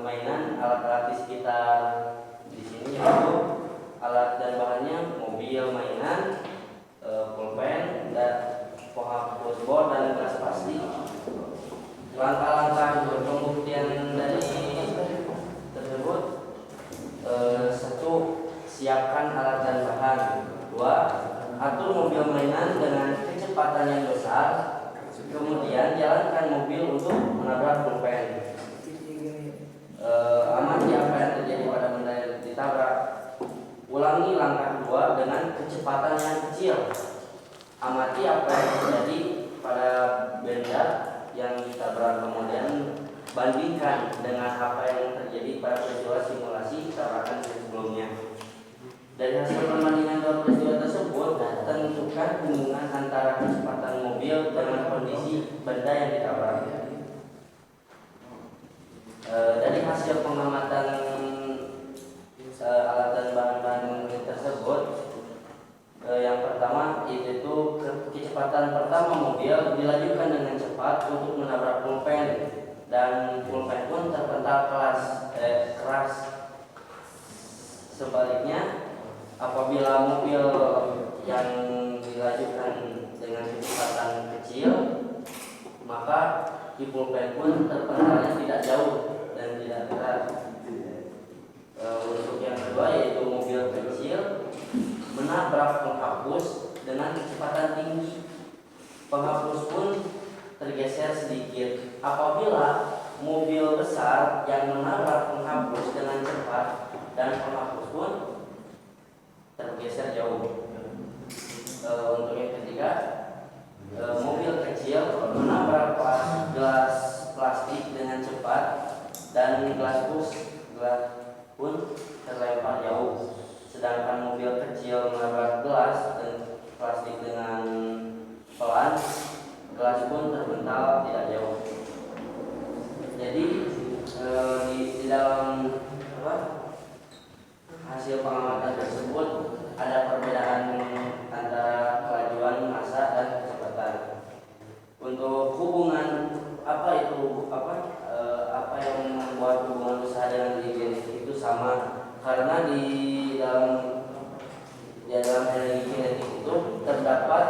mainan, alat-alat di sekitar di sini yaitu alat dan bahannya mobil mainan, pulpen dan penghapus bor dan gelas plastik. Langkah-langkah pembuktian dari tersebut: 1. Siapkan alat dan bahan. 2. Atur mobil mainan dengan kecepatan yang besar. Kemudian jalankan mobil untuk menabrak pulpen. Amati apa yang terjadi pada benda yang ditabrak. Ulangi langkah kedua dengan kecepatan yang kecil. Amati apa yang terjadi pada benda yang ditabrak, kemudian bandingkan dengan apa yang terjadi pada peristiwa simulasi tabrakan sebelumnya. Dari hasil perbandingan dua peristiwa tersebut, tentukan hubungan antara kecepatan mobil dengan kondisi benda yang ditabrak. Dari hasil pengamatan alat dan bahan-bahan tersebut, yang pertama itu kecepatan pertama mobil dilajukan dengan cepat untuk menabrak pulpen, dan pulpen pun terpental keras. Sebaliknya, apabila mobil yang dilajukan dengan kecepatan kecil, maka di pulpen pun terpentalnya tidak jauh dan tidak berat. Untuk yang kedua yaitu mobil kecil menabrak penghapus dengan kecepatan tinggi. Penghapus pun tergeser sedikit. Apabila mobil besar yang menabrak penghapus dengan cepat dan penghapus pun tergeser jauh. Untuk yang ketiga, mobil kecil menabrak gelas plastik dengan cepat dan gelas pun terlempar jauh. Sedangkan mobil kecil menabrak gelas dan plastik dengan pelan, gelas pun terbental tidak jauh. Jadi di dalam hasil pengamatan tersebut ada perbedaan antara kelajuan, massa dan kecepatan. Untuk hubungan apa yang membuat hubungan usaha dengan energi itu sama, karena di dalam energi kinetik itu terdapat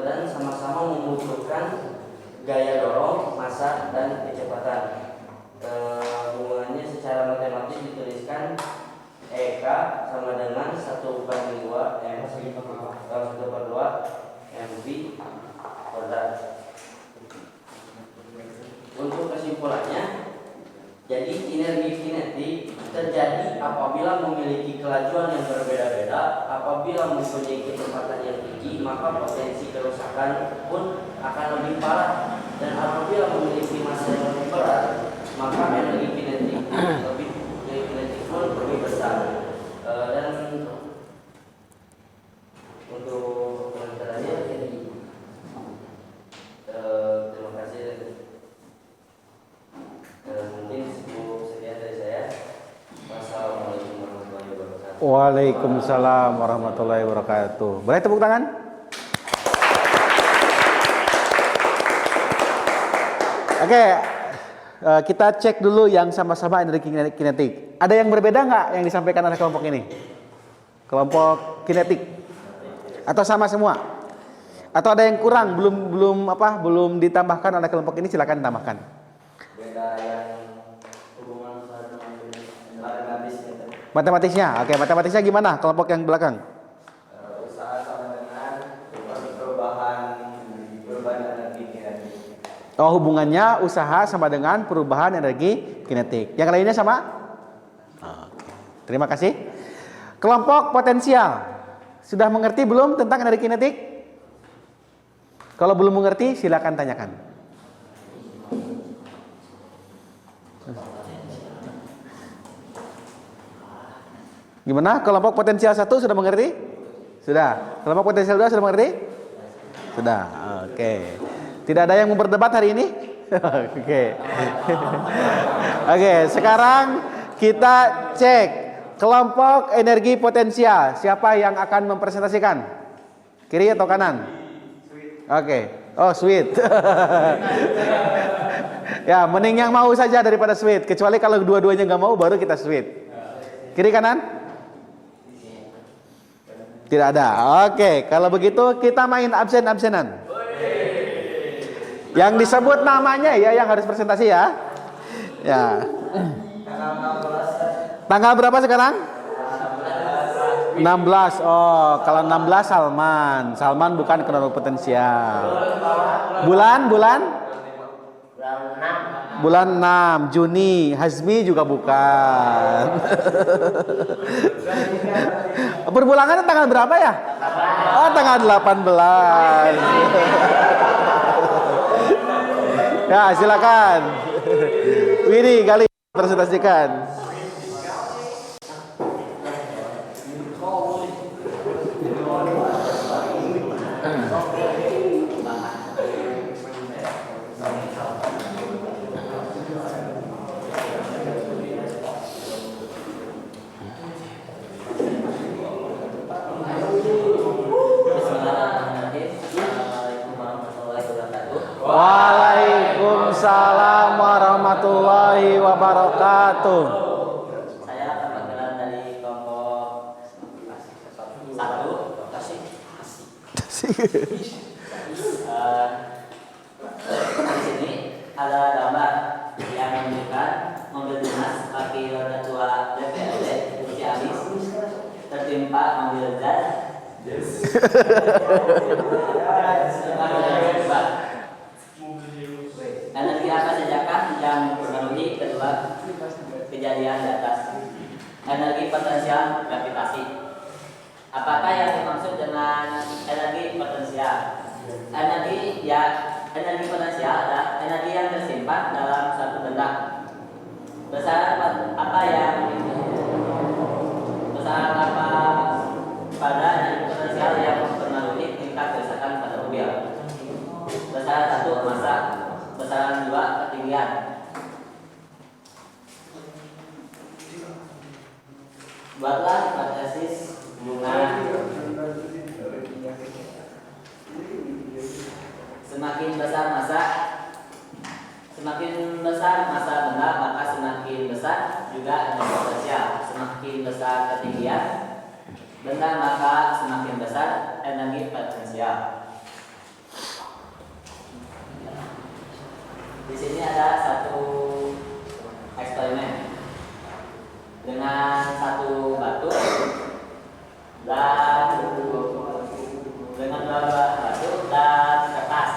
dan sama-sama membutuhkan gaya dorong, massa dan kecepatan. Hubungannya secara matematis dituliskan EK sama dengan 1/2 M 1/2 MV per berat. Untuk kesimpulannya, jadi energi kinetik terjadi apabila memiliki kelajuan yang berbeda-beda. Apabila mempunyai kecepatan yang tinggi, maka potensi kerusakan pun akan lebih parah. Dan apabila memiliki massa yang lebih berat, maka energi kinetik pun lebih besar. Dan untuk penjelasannya, terima kasih. Mungkin cukup sekian dari saya. Wassalamualaikum warahmatullahi wabarakatuh. Waalaikumsalam warahmatullahi wabarakatuh. Boleh tepuk tangan? Oke, kita cek dulu yang sama-sama energi kinetik. Ada yang berbeda nggak yang disampaikan oleh kelompok ini? Kelompok kinetik? Atau sama semua? Atau ada yang kurang belum ditambahkan oleh kelompok ini? Silakan tambahkan. Beda yang hubungan matematisnya. Matematisnya, oke, matematisnya gimana? Kelompok yang belakang? Usaha sama dengan perubahan energi kinetik. Oh, hubungannya usaha sama dengan perubahan energi kinetik. Yang lainnya sama? Oke. Terima kasih. Kelompok potensial. Sudah mengerti belum tentang energi kinetik? Kalau belum mengerti, silakan tanyakan. Gimana? Kelompok potensial 1 sudah mengerti? Sudah. Kelompok potensial 2 sudah mengerti? Sudah. Oke. Tidak ada yang mau berdebat hari ini? Oke. Oke, sekarang kita cek kelompok energi potensial. Siapa yang akan mempresentasikan? Kiri atau kanan? Oke. Oh, sweet. Ya, mending yang mau saja daripada sweet. Kecuali kalau dua-duanya nggak mau, baru kita sweet. Kiri kanan? Tidak ada. Oke, kalau begitu kita main absen-absenan. Yang disebut namanya ya yang harus presentasi ya. Ya. Tanggal berapa sekarang? 16. Oh, kalau 16 Salman. Salman bukan kelompok potensial. Bulan? Bulan 6 Juni. Hazmi juga bukan. Perbulangannya tanggal berapa ya? Oh, tanggal 18. Ya, silakan. Widi kali presentasikan. Waalaikumsalam warahmatullahi wabarakatuh. Saya perwakilan dari kelompok 1. Di sini ada gambar yang menunjukkan mobil dinas kaki roda tua DPRD Ciamis tertimpa mobil gas. Energi apa sajakah yang mempengaruhi kedua kejadian di atas? Energi potensial gravitasi. Apakah yang dimaksud dengan energi potensial? Energi potensial adalah energi yang tersimpan dalam suatu benda. Besaran apa pada energi potensial yang mempengaruhi tingkat kerusakan pada mobil? Besaran 1 massa, besaran 2 ketinggian. Buatlah hipotesis hubungan. Semakin besar massa benda, maka semakin besar juga energi potensial. Semakin besar ketinggian benda, maka semakin besar energi potensial. Di sini ada satu eksperimen dengan satu batu dan kertas.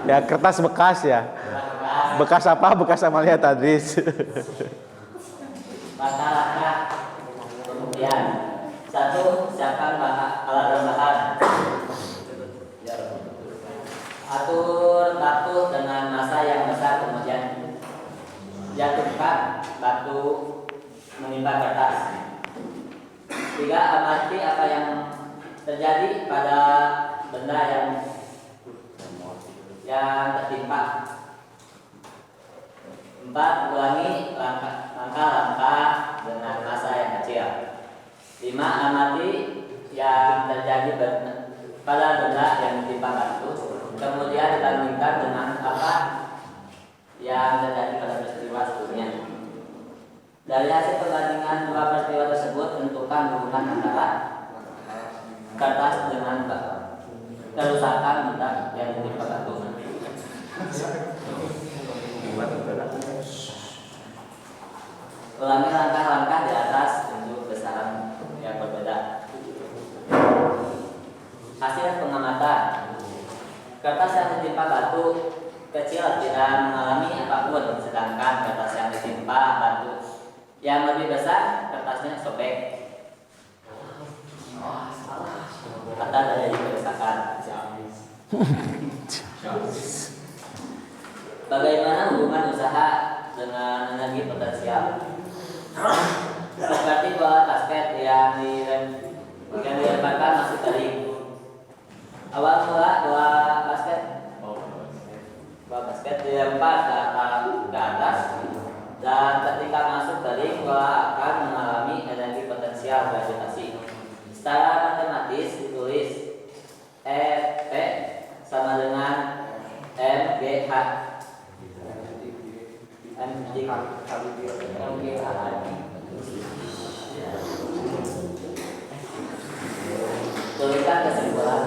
Ya kertas bekas ya. Bekas apa? Bekas Amalia Tadris. Langkah-langkah. Kemudian satu, siapkan alat rebahan. Atur batu dengan massa yang besar, kemudian jatuhkan batu menimpa kertas. 3, amati apa yang terjadi pada benda yang tertimpa. 4, ulangi langkah-langkah dengan massa yang kecil. 5, amati yang terjadi pada benda yang ditimpa batu, kemudian dibandingkan dengan apa yang terjadi pada peristiwa sebelumnya. Dari hasil perbandingan dua peristiwa tersebut, tentukan hubungan antara kertas dengan kerusakan benda yang ditimpa batu. Ulangi langkah-langkah di atas untuk besaran yang berbeda. Hasil pengamatan: kertas yang ditimpa batu kecil tidak mengalami apapun, sedangkan kertas yang ditimpa batu yang lebih besar kertasnya sobek atau dari kerusakan. Bagaimana hubungan usaha dengan energi potensial? Seperti bola basket yang dilemparkan masuk galing. Awal mula bola basket dilempar ke atas, dan ketika masuk galing bola akan mengalami energi potensial gravitasi. Secara matematis ditulis F sama dengan MGH. Tuliskan kesimpulan.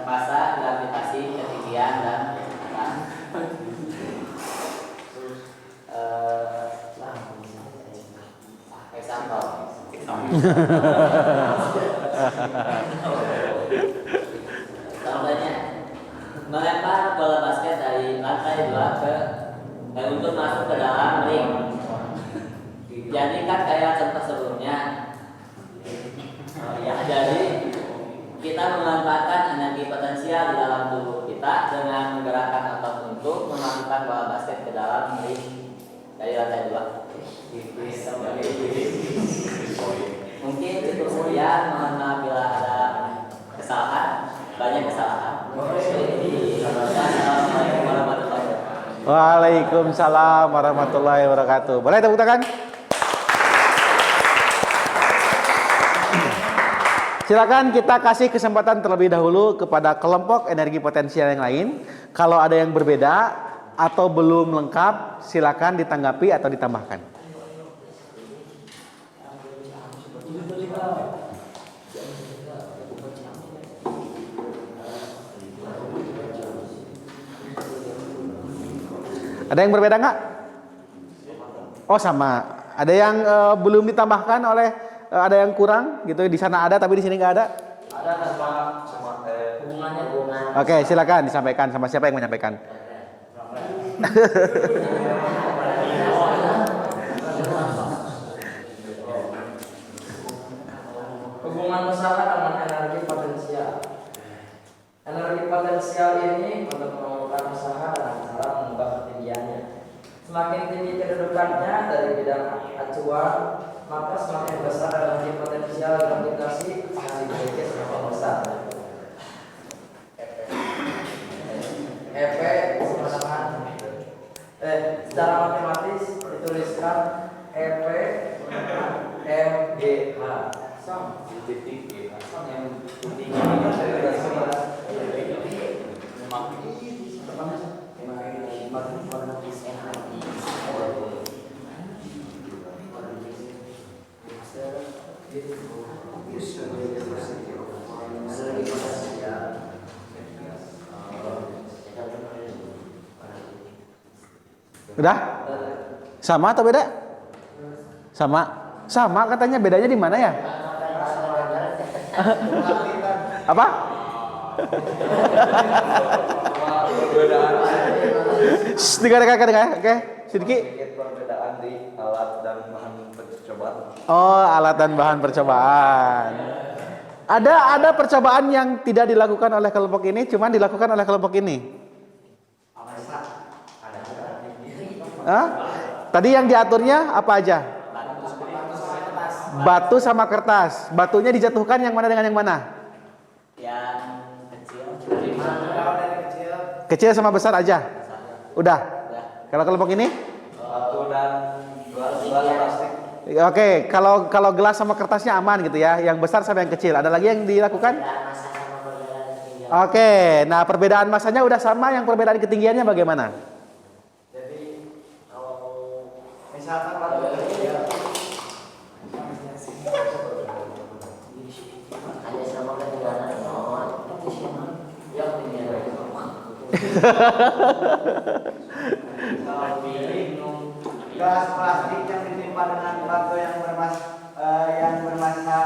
Massa gravitasi, ketinggian dan example. Contohnya, melempar bola basket dari lantai 2 untuk masuk ke dalam ring. Jadi kan kayak contoh sebelumnya. Jadi kita memanfaatkan energi potensial di dalam tubuh kita dengan menggerakkan otot untuk memasukkan bola basket ke dalam ring dari lantai 2. Mungkin cukup sekian. Mohon maaf bila ada kesalahan, banyak kesalahan. Assalamualaikum warahmatullahi wabarakatuh. Waalaikumsalam warahmatullahi wabarakatuh. Boleh tepuk tangan? Silakan kita kasih kesempatan terlebih dahulu kepada kelompok energi potensial yang lain. Kalau ada yang berbeda atau belum lengkap, silakan ditanggapi atau ditambahkan. Ada yang berbeda nggak? Oh sama. Ada yang belum ditambahkan oleh ada yang kurang gitu, di sana ada tapi di sini nggak ada. Ada sama hubungannya. Oke, silakan disampaikan. Sama siapa yang menyampaikan? Hubungan usaha dengan energi potensial. Energi potensial ini untuk mengumpulkan usaha dengan cara mengubah ketinggiannya. Semakin tinggi kedudukannya dari bidang acuan, maka semakin besar energi potensial gravitasi yang dimiliki semakin besar. EP sama secara matematis dituliskan EP MGH. Udah? Sama atau beda? Sama. Sama katanya, bedanya di mana ya? Apa? Dengar, oke, sedikit. Sedikit perbedaan di alat dan bahan percobaan. Oh, alat dan bahan percobaan. Ada percobaan yang tidak dilakukan oleh kelompok ini, cuman dilakukan oleh kelompok ini. Hah? Tadi yang diaturnya apa aja? Batu sama kertas. Batunya dijatuhkan yang mana dengan yang mana? Yang kecil. Kecil sama besar aja. Udah. Kalau kelompok ini? Batu dan gelas plastik. Oke, kalau gelas sama kertasnya aman gitu ya. Yang besar sama yang kecil. Ada lagi yang dilakukan? Masa sama perbedaan ketinggian. Oke, nah perbedaan masanya udah sama, yang perbedaan ketinggiannya bagaimana? Jadi kalau misalkan batu kecil Hanya sama ketinggian yang ketinggian. gelas plastik yang ditimpa dengan batu yang bermassa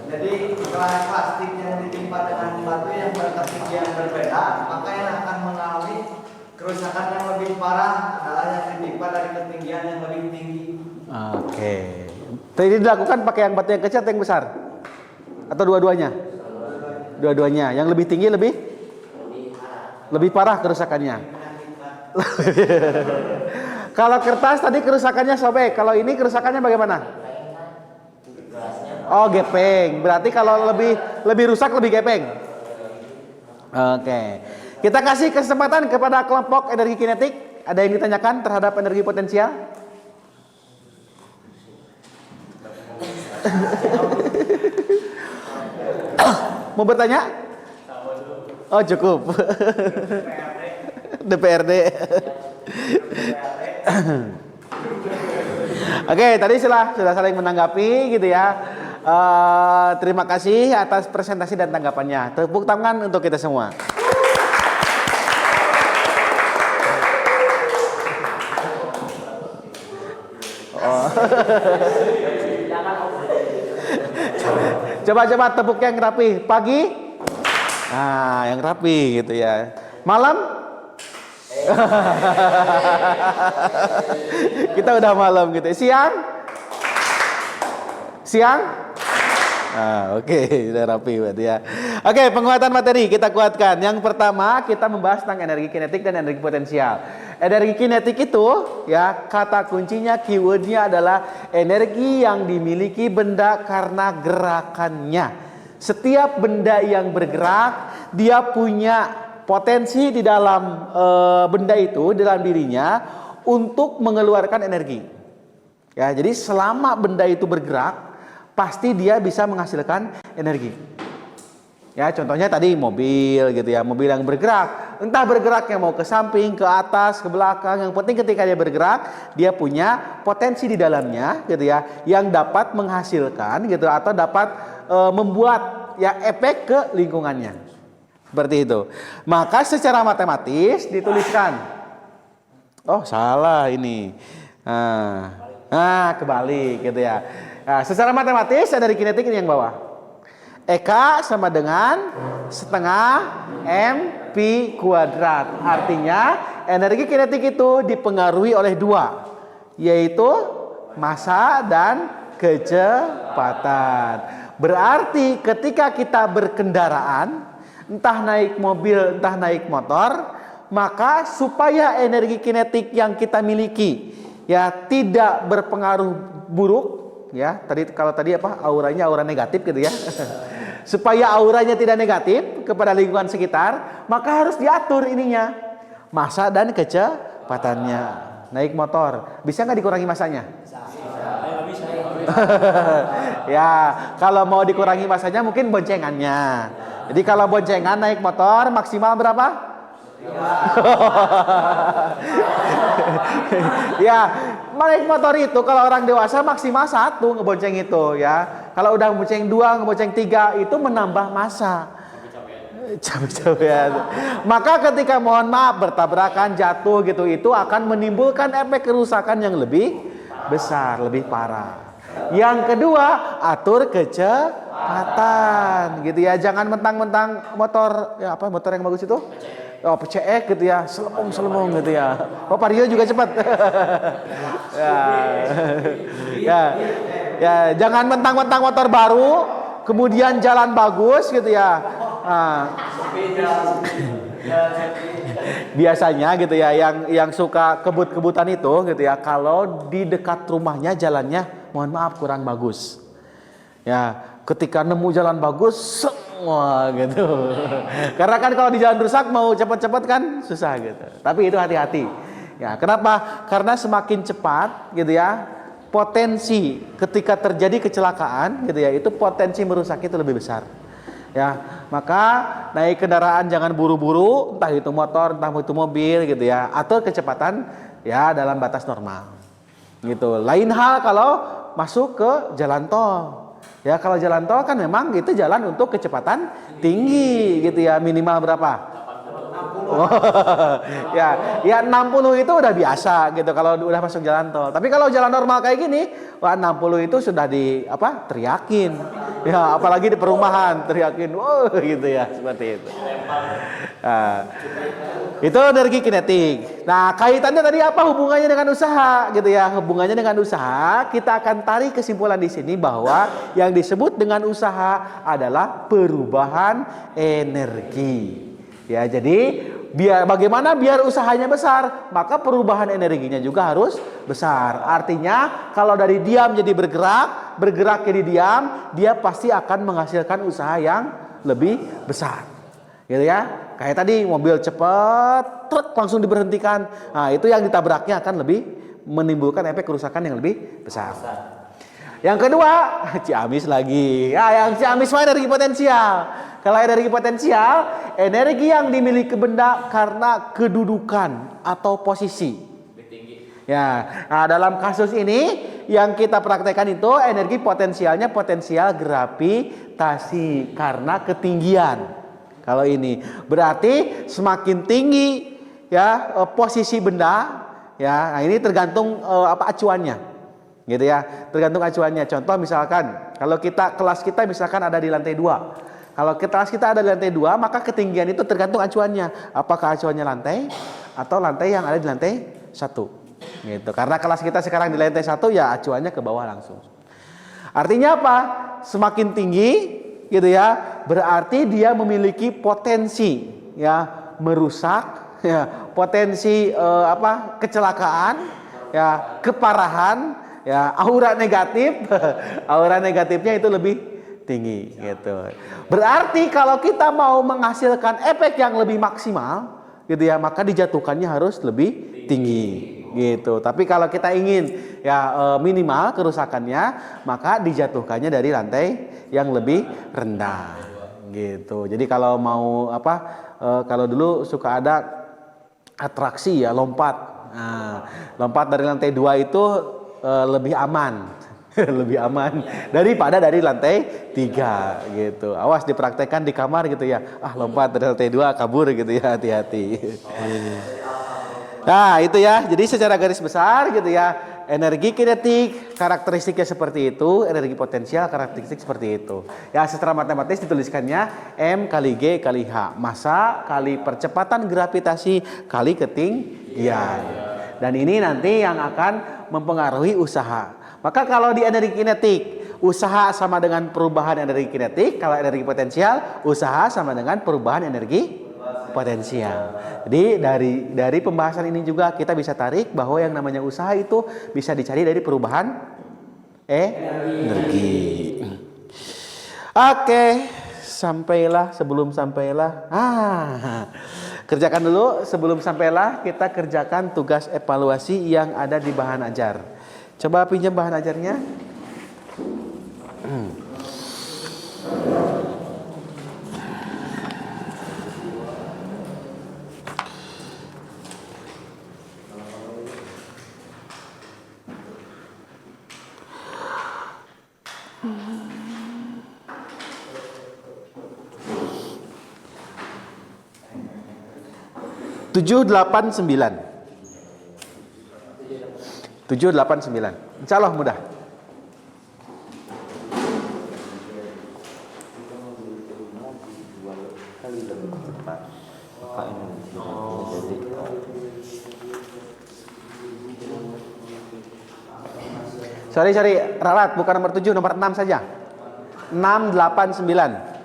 jadi gelas plastik yang ditimpa dengan batu yang berketinggian berbeda, maka yang akan mengalami kerusakan yang lebih parah adalah yang ditimpa dari ketinggian yang lebih tinggi. Oke. Tadi dilakukan pakai yang batu yang kecil atau yang besar? Atau dua-duanya? Dua-duanya. Yang lebih tinggi lebih parah kerusakannya. Kalau kertas tadi kerusakannya sobek, kalau ini kerusakannya bagaimana? Oh, gepeng. Berarti kalau lebih rusak lebih gepeng. Oke. Kita kasih kesempatan kepada kelompok energi kinetik. Ada yang ditanyakan terhadap energi potensial? Mau bertanya? Oh, cukup. DPRD. Oke, tadi sudah saling menanggapi gitu ya. Terima kasih atas presentasi dan tanggapannya. Tepuk tangan untuk kita semua. Oh. Coba tepuk yang rapi. Pagi? Nah, yang rapi gitu ya. Malam? Kita udah malam gitu. Siang? Siang? Oke, udah rapi berarti ya. Oke, penguatan materi kita kuatkan. Yang pertama kita membahas tentang energi kinetik dan energi potensial. Energi kinetik itu ya kata kuncinya, keywordnya adalah energi yang dimiliki benda karena gerakannya. Setiap benda yang bergerak dia punya potensi di dalam benda itu, dalam dirinya untuk mengeluarkan energi. Ya, jadi selama benda itu bergerak pasti dia bisa menghasilkan energi. Ya, contohnya tadi mobil gitu ya, mobil yang bergerak, entah bergeraknya mau ke samping, ke atas, ke belakang, yang penting ketika dia bergerak, dia punya potensi di dalamnya gitu ya, yang dapat menghasilkan gitu atau dapat membuat ya efek ke lingkungannya. Seperti itu. Maka secara matematis dituliskan. Oh, salah ini. Kebalik gitu ya. Nah, secara matematis energi kinetik ini yang bawah. Eka sama dengan setengah MP kuadrat. Artinya energi kinetik itu dipengaruhi oleh dua, yaitu massa dan kecepatan. Berarti ketika kita berkendaraan, entah naik mobil, entah naik motor, maka supaya energi kinetik yang kita miliki ya tidak berpengaruh buruk ya. Kalau tadi auranya aura negatif gitu ya. Supaya auranya tidak negatif kepada lingkungan sekitar, maka harus diatur ininya, massa dan kecepatannya. Naik motor, bisa nggak dikurangi massanya? Bisa. Ya, kalau mau dikurangi massanya mungkin boncengannya. Jadi kalau boncengan naik motor maksimal berapa? Ya, naik motor itu kalau orang dewasa maksimal 1 ngebonceng itu ya. Kalau udah ngebonceng 2, ngebonceng 3 itu menambah massa. Cabai-cabean. Maka ketika mohon maaf bertabrakan, jatuh gitu, itu akan menimbulkan efek kerusakan yang lebih besar, lebih parah. Yang kedua, atur kecepatan gitu ya. Jangan mentang-mentang motor ya apa motor yang bagus itu? Oh, PCX gitu ya, selembung gitu ya. Oh, Vario juga cepat. Ya, jangan mentang-mentang motor baru, kemudian jalan bagus gitu ya. Biasanya gitu ya, yang suka kebut-kebutan itu gitu ya, kalau di dekat rumahnya jalannya, mohon maaf kurang bagus. Ya, ketika nemu jalan bagus, semua gitu. Karena kan kalau di jalan rusak mau cepat-cepat kan susah gitu. Tapi itu hati-hati. Ya, kenapa? Karena semakin cepat gitu ya, potensi ketika terjadi kecelakaan gitu ya, itu potensi merusak itu lebih besar. Ya, maka naik kendaraan jangan buru-buru, entah itu motor, entah itu mobil gitu ya. Atur kecepatan ya dalam batas normal. Gitu. Lain hal kalau masuk ke jalan tol. Ya, kalau jalan tol kan memang itu jalan untuk kecepatan tinggi gitu ya, minimal berapa? Oh, ya 60 itu udah biasa gitu kalau udah masuk jalan tol. Tapi kalau jalan normal kayak gini, wah 60 itu sudah teriakin. Ya, apalagi di perumahan teriakin, wow gitu ya, seperti itu. Nah, itu energi kinetik. Nah, kaitannya tadi apa hubungannya dengan usaha gitu ya? Hubungannya dengan usaha, kita akan tarik kesimpulan di sini bahwa yang disebut dengan usaha adalah perubahan energi. Ya, jadi bagaimana biar usahanya besar, maka perubahan energinya juga harus besar. Artinya kalau dari diam jadi bergerak jadi diam, dia pasti akan menghasilkan usaha yang lebih besar. Gitu ya. Kayak tadi mobil cepat, truk langsung diberhentikan. Nah, itu yang ditabraknya akan lebih menimbulkan efek kerusakan yang lebih besar. Yang kedua, Ciamis lagi. Yang Ciamis mah energi potensial. Kalau energi potensial, energi yang dimiliki benda karena kedudukan atau posisi. Ya, nah dalam kasus ini yang kita praktekkan itu energi potensialnya potensial gravitasi karena ketinggian. Kalau ini berarti semakin tinggi ya posisi benda, ya, nah ini tergantung acuannya, gitu ya, tergantung acuannya. Contoh misalkan kalau kelas kita misalkan ada di lantai 2. Kalau kelas kita ada di lantai 2, maka ketinggian itu tergantung acuannya. Apakah acuannya lantai atau lantai yang ada di lantai 1. Gitu. Karena kelas kita sekarang di lantai 1 ya acuannya ke bawah langsung. Artinya apa? Semakin tinggi gitu ya, berarti dia memiliki potensi ya merusak ya, potensi kecelakaan ya, keparahan ya, aura negatif. Aura negatifnya itu lebih tinggi gitu. Berarti kalau kita mau menghasilkan efek yang lebih maksimal gitu ya, maka dijatuhkannya harus lebih tinggi gitu. Tapi kalau kita ingin ya minimal kerusakannya, maka dijatuhkannya dari lantai yang lebih rendah gitu. Jadi kalau mau kalau dulu suka ada atraksi ya lompat. Nah, lompat dari lantai 2 itu lebih aman. Lebih aman daripada dari lantai 3 gitu. Awas dipraktekkan di kamar gitu ya. Lompat dari lantai 2 kabur gitu ya, hati-hati. Nah, itu ya. Jadi secara garis besar gitu ya, energi kinetik karakteristiknya seperti itu, energi potensial karakteristik seperti itu. Ya, secara matematis dituliskannya M kali G kali H, massa kali percepatan gravitasi kali ketinggian. Dan ini nanti yang akan mempengaruhi usaha. Maka kalau di energi kinetik, usaha sama dengan perubahan energi kinetik. Kalau energi potensial, usaha sama dengan perubahan energi potensial. Jadi dari pembahasan ini juga kita bisa tarik bahwa yang namanya usaha itu bisa dicari dari perubahan energi. Oke, sebelum sampailah. Kerjakan dulu sebelum sampailah, kita kerjakan tugas evaluasi yang ada di bahan ajar. Coba pinjam bahan ajarnya. 789. 789. Insya Allah mudah. Sorry, ralat bukan nomor 7, nomor 6 saja. 689.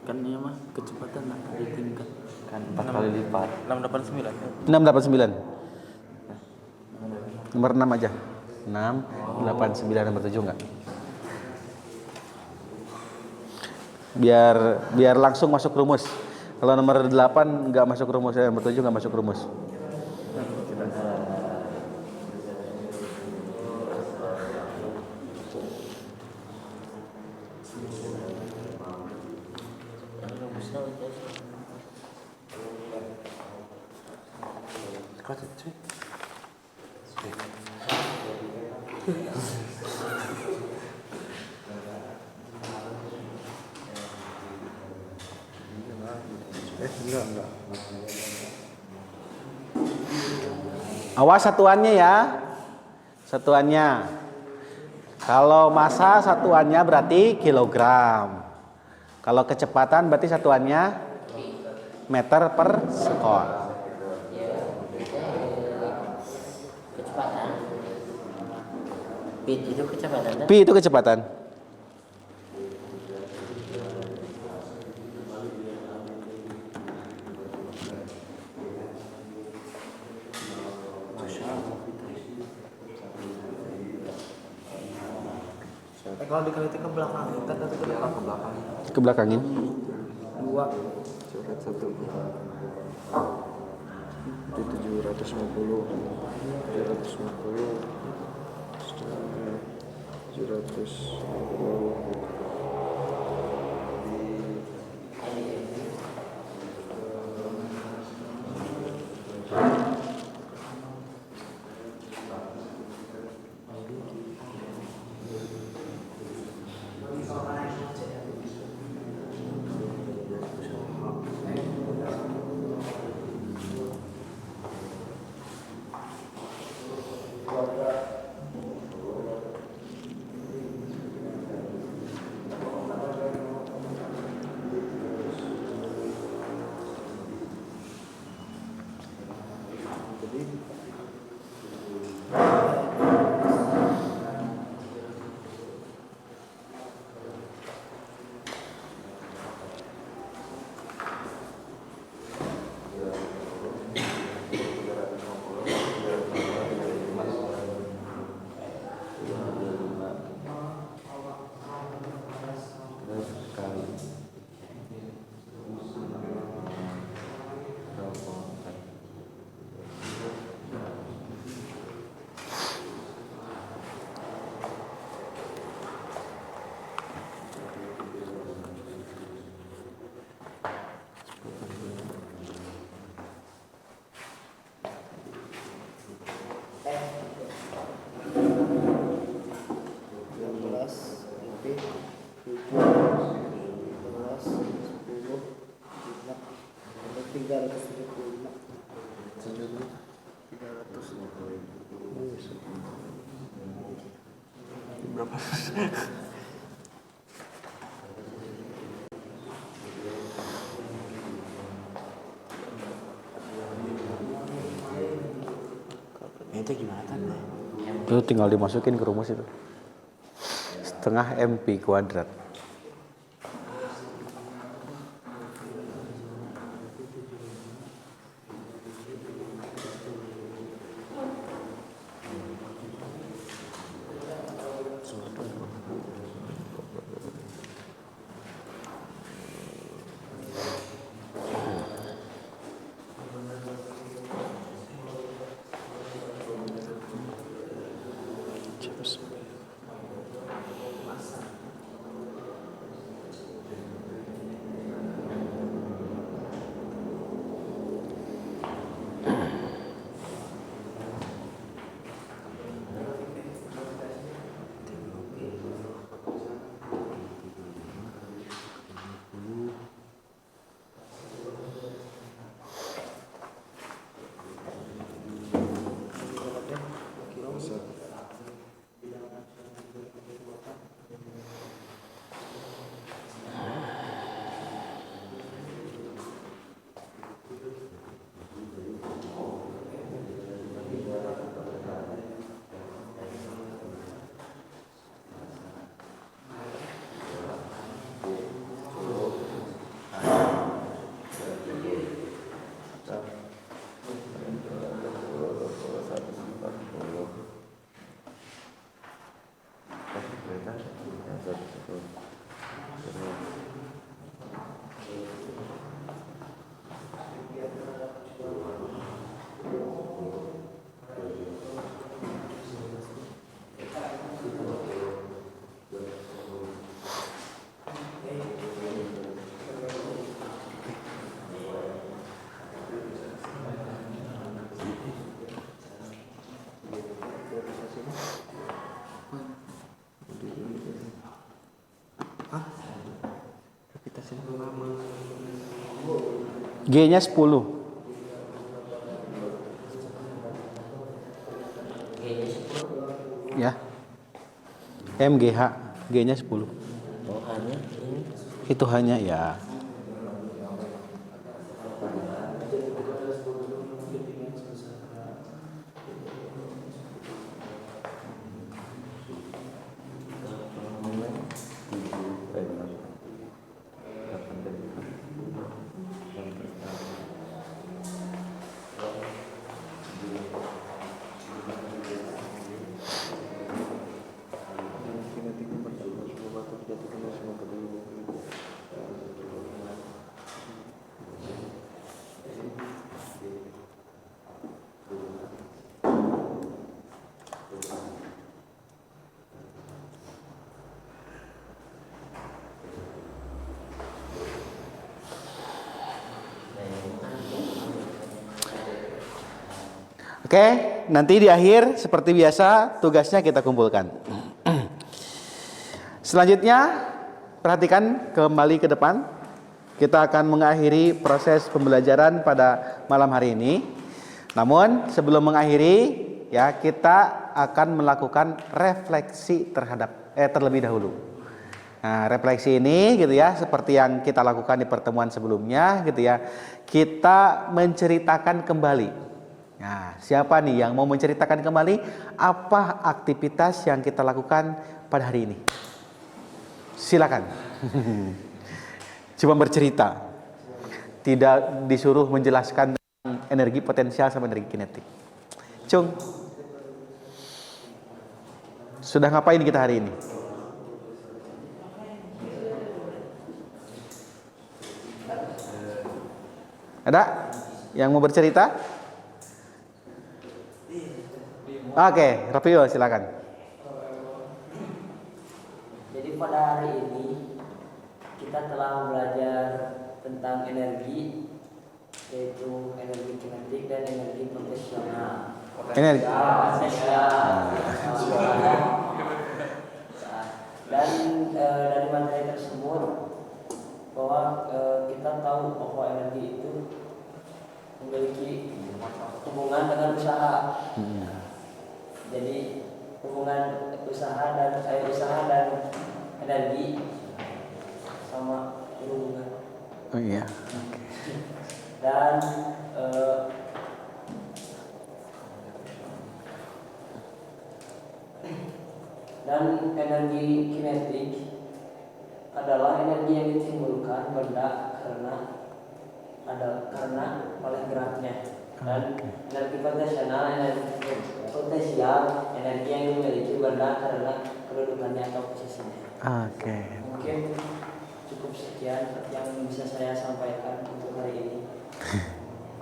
Kan ini mah kecepatan lah ditingkat Kan 4 kali lipat. 689. 689. Nomor 6 aja. 689 nomor 7 enggak? Biar langsung masuk rumus. Kalau nomor 8 enggak masuk rumus, nomor 7 enggak masuk rumus. Awas satuannya ya. Satuannya. Kalau massa satuannya berarti kilogram. Kalau kecepatan berarti satuannya meter per sekon. Kecepatan. Speed itu kecepatan. Pi itu kecepatan. Kalau dikali ke belakang, kita ke belakang. Ke belakangin. 2 Coret 1. Itu 750. 750. Itu gimana kan? Itu tinggal dimasukin ke rumus itu. Setengah MP kuadrat. G-nya 10. G-nya 10. Ya. MGH, G-nya 10. Oh, hanya ini. Itu hanya ya. Oke, nanti di akhir seperti biasa tugasnya kita kumpulkan. Selanjutnya, perhatikan kembali ke depan. Kita akan mengakhiri proses pembelajaran pada malam hari ini. Namun sebelum mengakhiri, ya kita akan melakukan refleksi terlebih dahulu. Nah, refleksi ini gitu ya, seperti yang kita lakukan di pertemuan sebelumnya gitu ya. Kita menceritakan kembali. Nah, siapa nih yang mau menceritakan kembali apa aktivitas yang kita lakukan pada hari ini? Silakan. Cuma bercerita. Tidak disuruh menjelaskan tentang energi potensial sama energi kinetik. Cung. Sudah ngapain kita hari ini? Ada yang mau bercerita? Oke, Rapio silakan. Jadi pada hari ini kita telah belajar tentang energi, yaitu energi kinetik dan energi potensial. Energi. Dan dari materi tersebut bahwa kita tahu bahwa energi itu memiliki hubungan dengan usaha. Jadi hubungan usaha dan energi sama hubungan. Oh iya. Dan energi kinetik adalah energi yang ditimbulkan benda karena oleh geraknya. Dan energi potensial energi yang dimiliki benda karena kedudukannya atau posisinya. Oke. Mungkin cukup sekian yang bisa saya sampaikan untuk hari ini.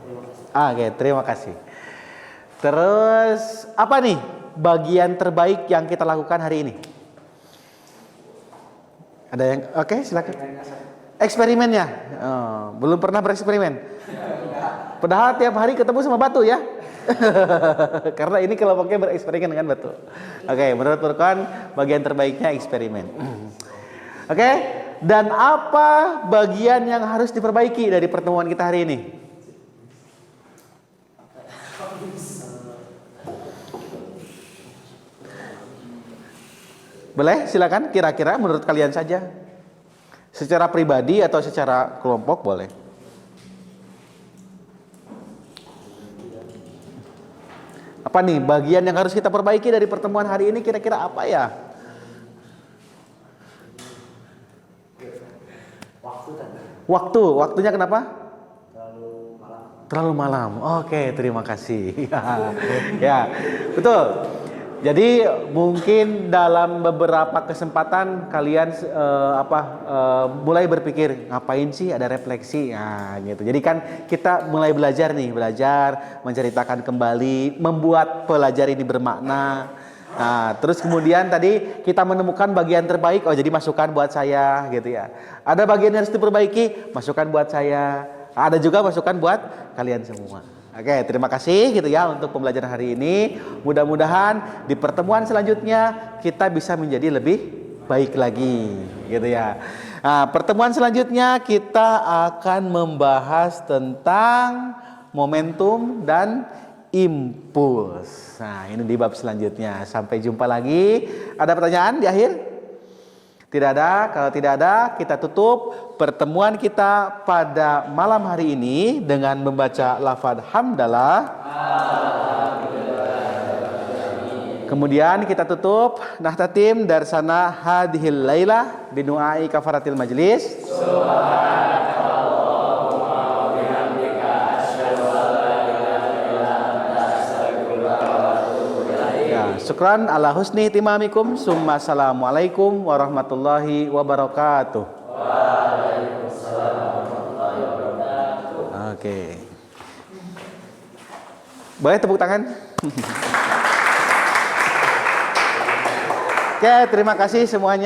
Terima kasih. Oke, terima kasih. Terus apa nih bagian terbaik yang kita lakukan hari ini? Ada yang oke, silakan. Eksperimennya. Oh, belum pernah bereksperimen. Padahal tiap hari ketemu sama batu ya. Karena ini kelompoknya bereksperimen dengan batu. Oke, menurut Furqan bagian terbaiknya eksperimen. Oke, dan apa bagian yang harus diperbaiki dari pertemuan kita hari ini? Boleh, silakan kira-kira menurut kalian saja. Secara pribadi atau secara kelompok boleh. Apa nih bagian yang harus kita perbaiki dari pertemuan hari ini kira-kira apa ya? Waktunya kenapa? Terlalu malam. Oke, terima kasih. Ya, betul. Jadi mungkin dalam beberapa kesempatan kalian mulai berpikir ngapain sih ada refleksi, nah gitu. Jadi kan kita mulai belajar menceritakan kembali, membuat pelajaran ini bermakna. Nah, terus kemudian tadi kita menemukan bagian terbaik, oh jadi masukan buat saya gitu ya. Ada bagian yang harus diperbaiki, masukan buat saya. Ada juga masukan buat kalian semua. Oke, terima kasih gitu ya untuk pembelajaran hari ini. Mudah-mudahan di pertemuan selanjutnya kita bisa menjadi lebih baik lagi gitu ya. Nah, pertemuan selanjutnya kita akan membahas tentang momentum dan impuls. Nah, ini di bab selanjutnya. Sampai jumpa lagi. Ada pertanyaan di akhir? Tidak ada. Kalau tidak ada, kita tutup pertemuan kita pada malam hari ini dengan membaca lafaz hamdalah. Kemudian kita tutup nahtatim darsana hadhil lailah bidu'ai kafaratil majlis. Syukran ala husni timamikum. Summa assalamualaikum warahmatullahi wabarakatuh. Waalaikumsalam warahmatullahi wabarakatuh. Oke. Boleh tepuk tangan? Oke, terima kasih semuanya.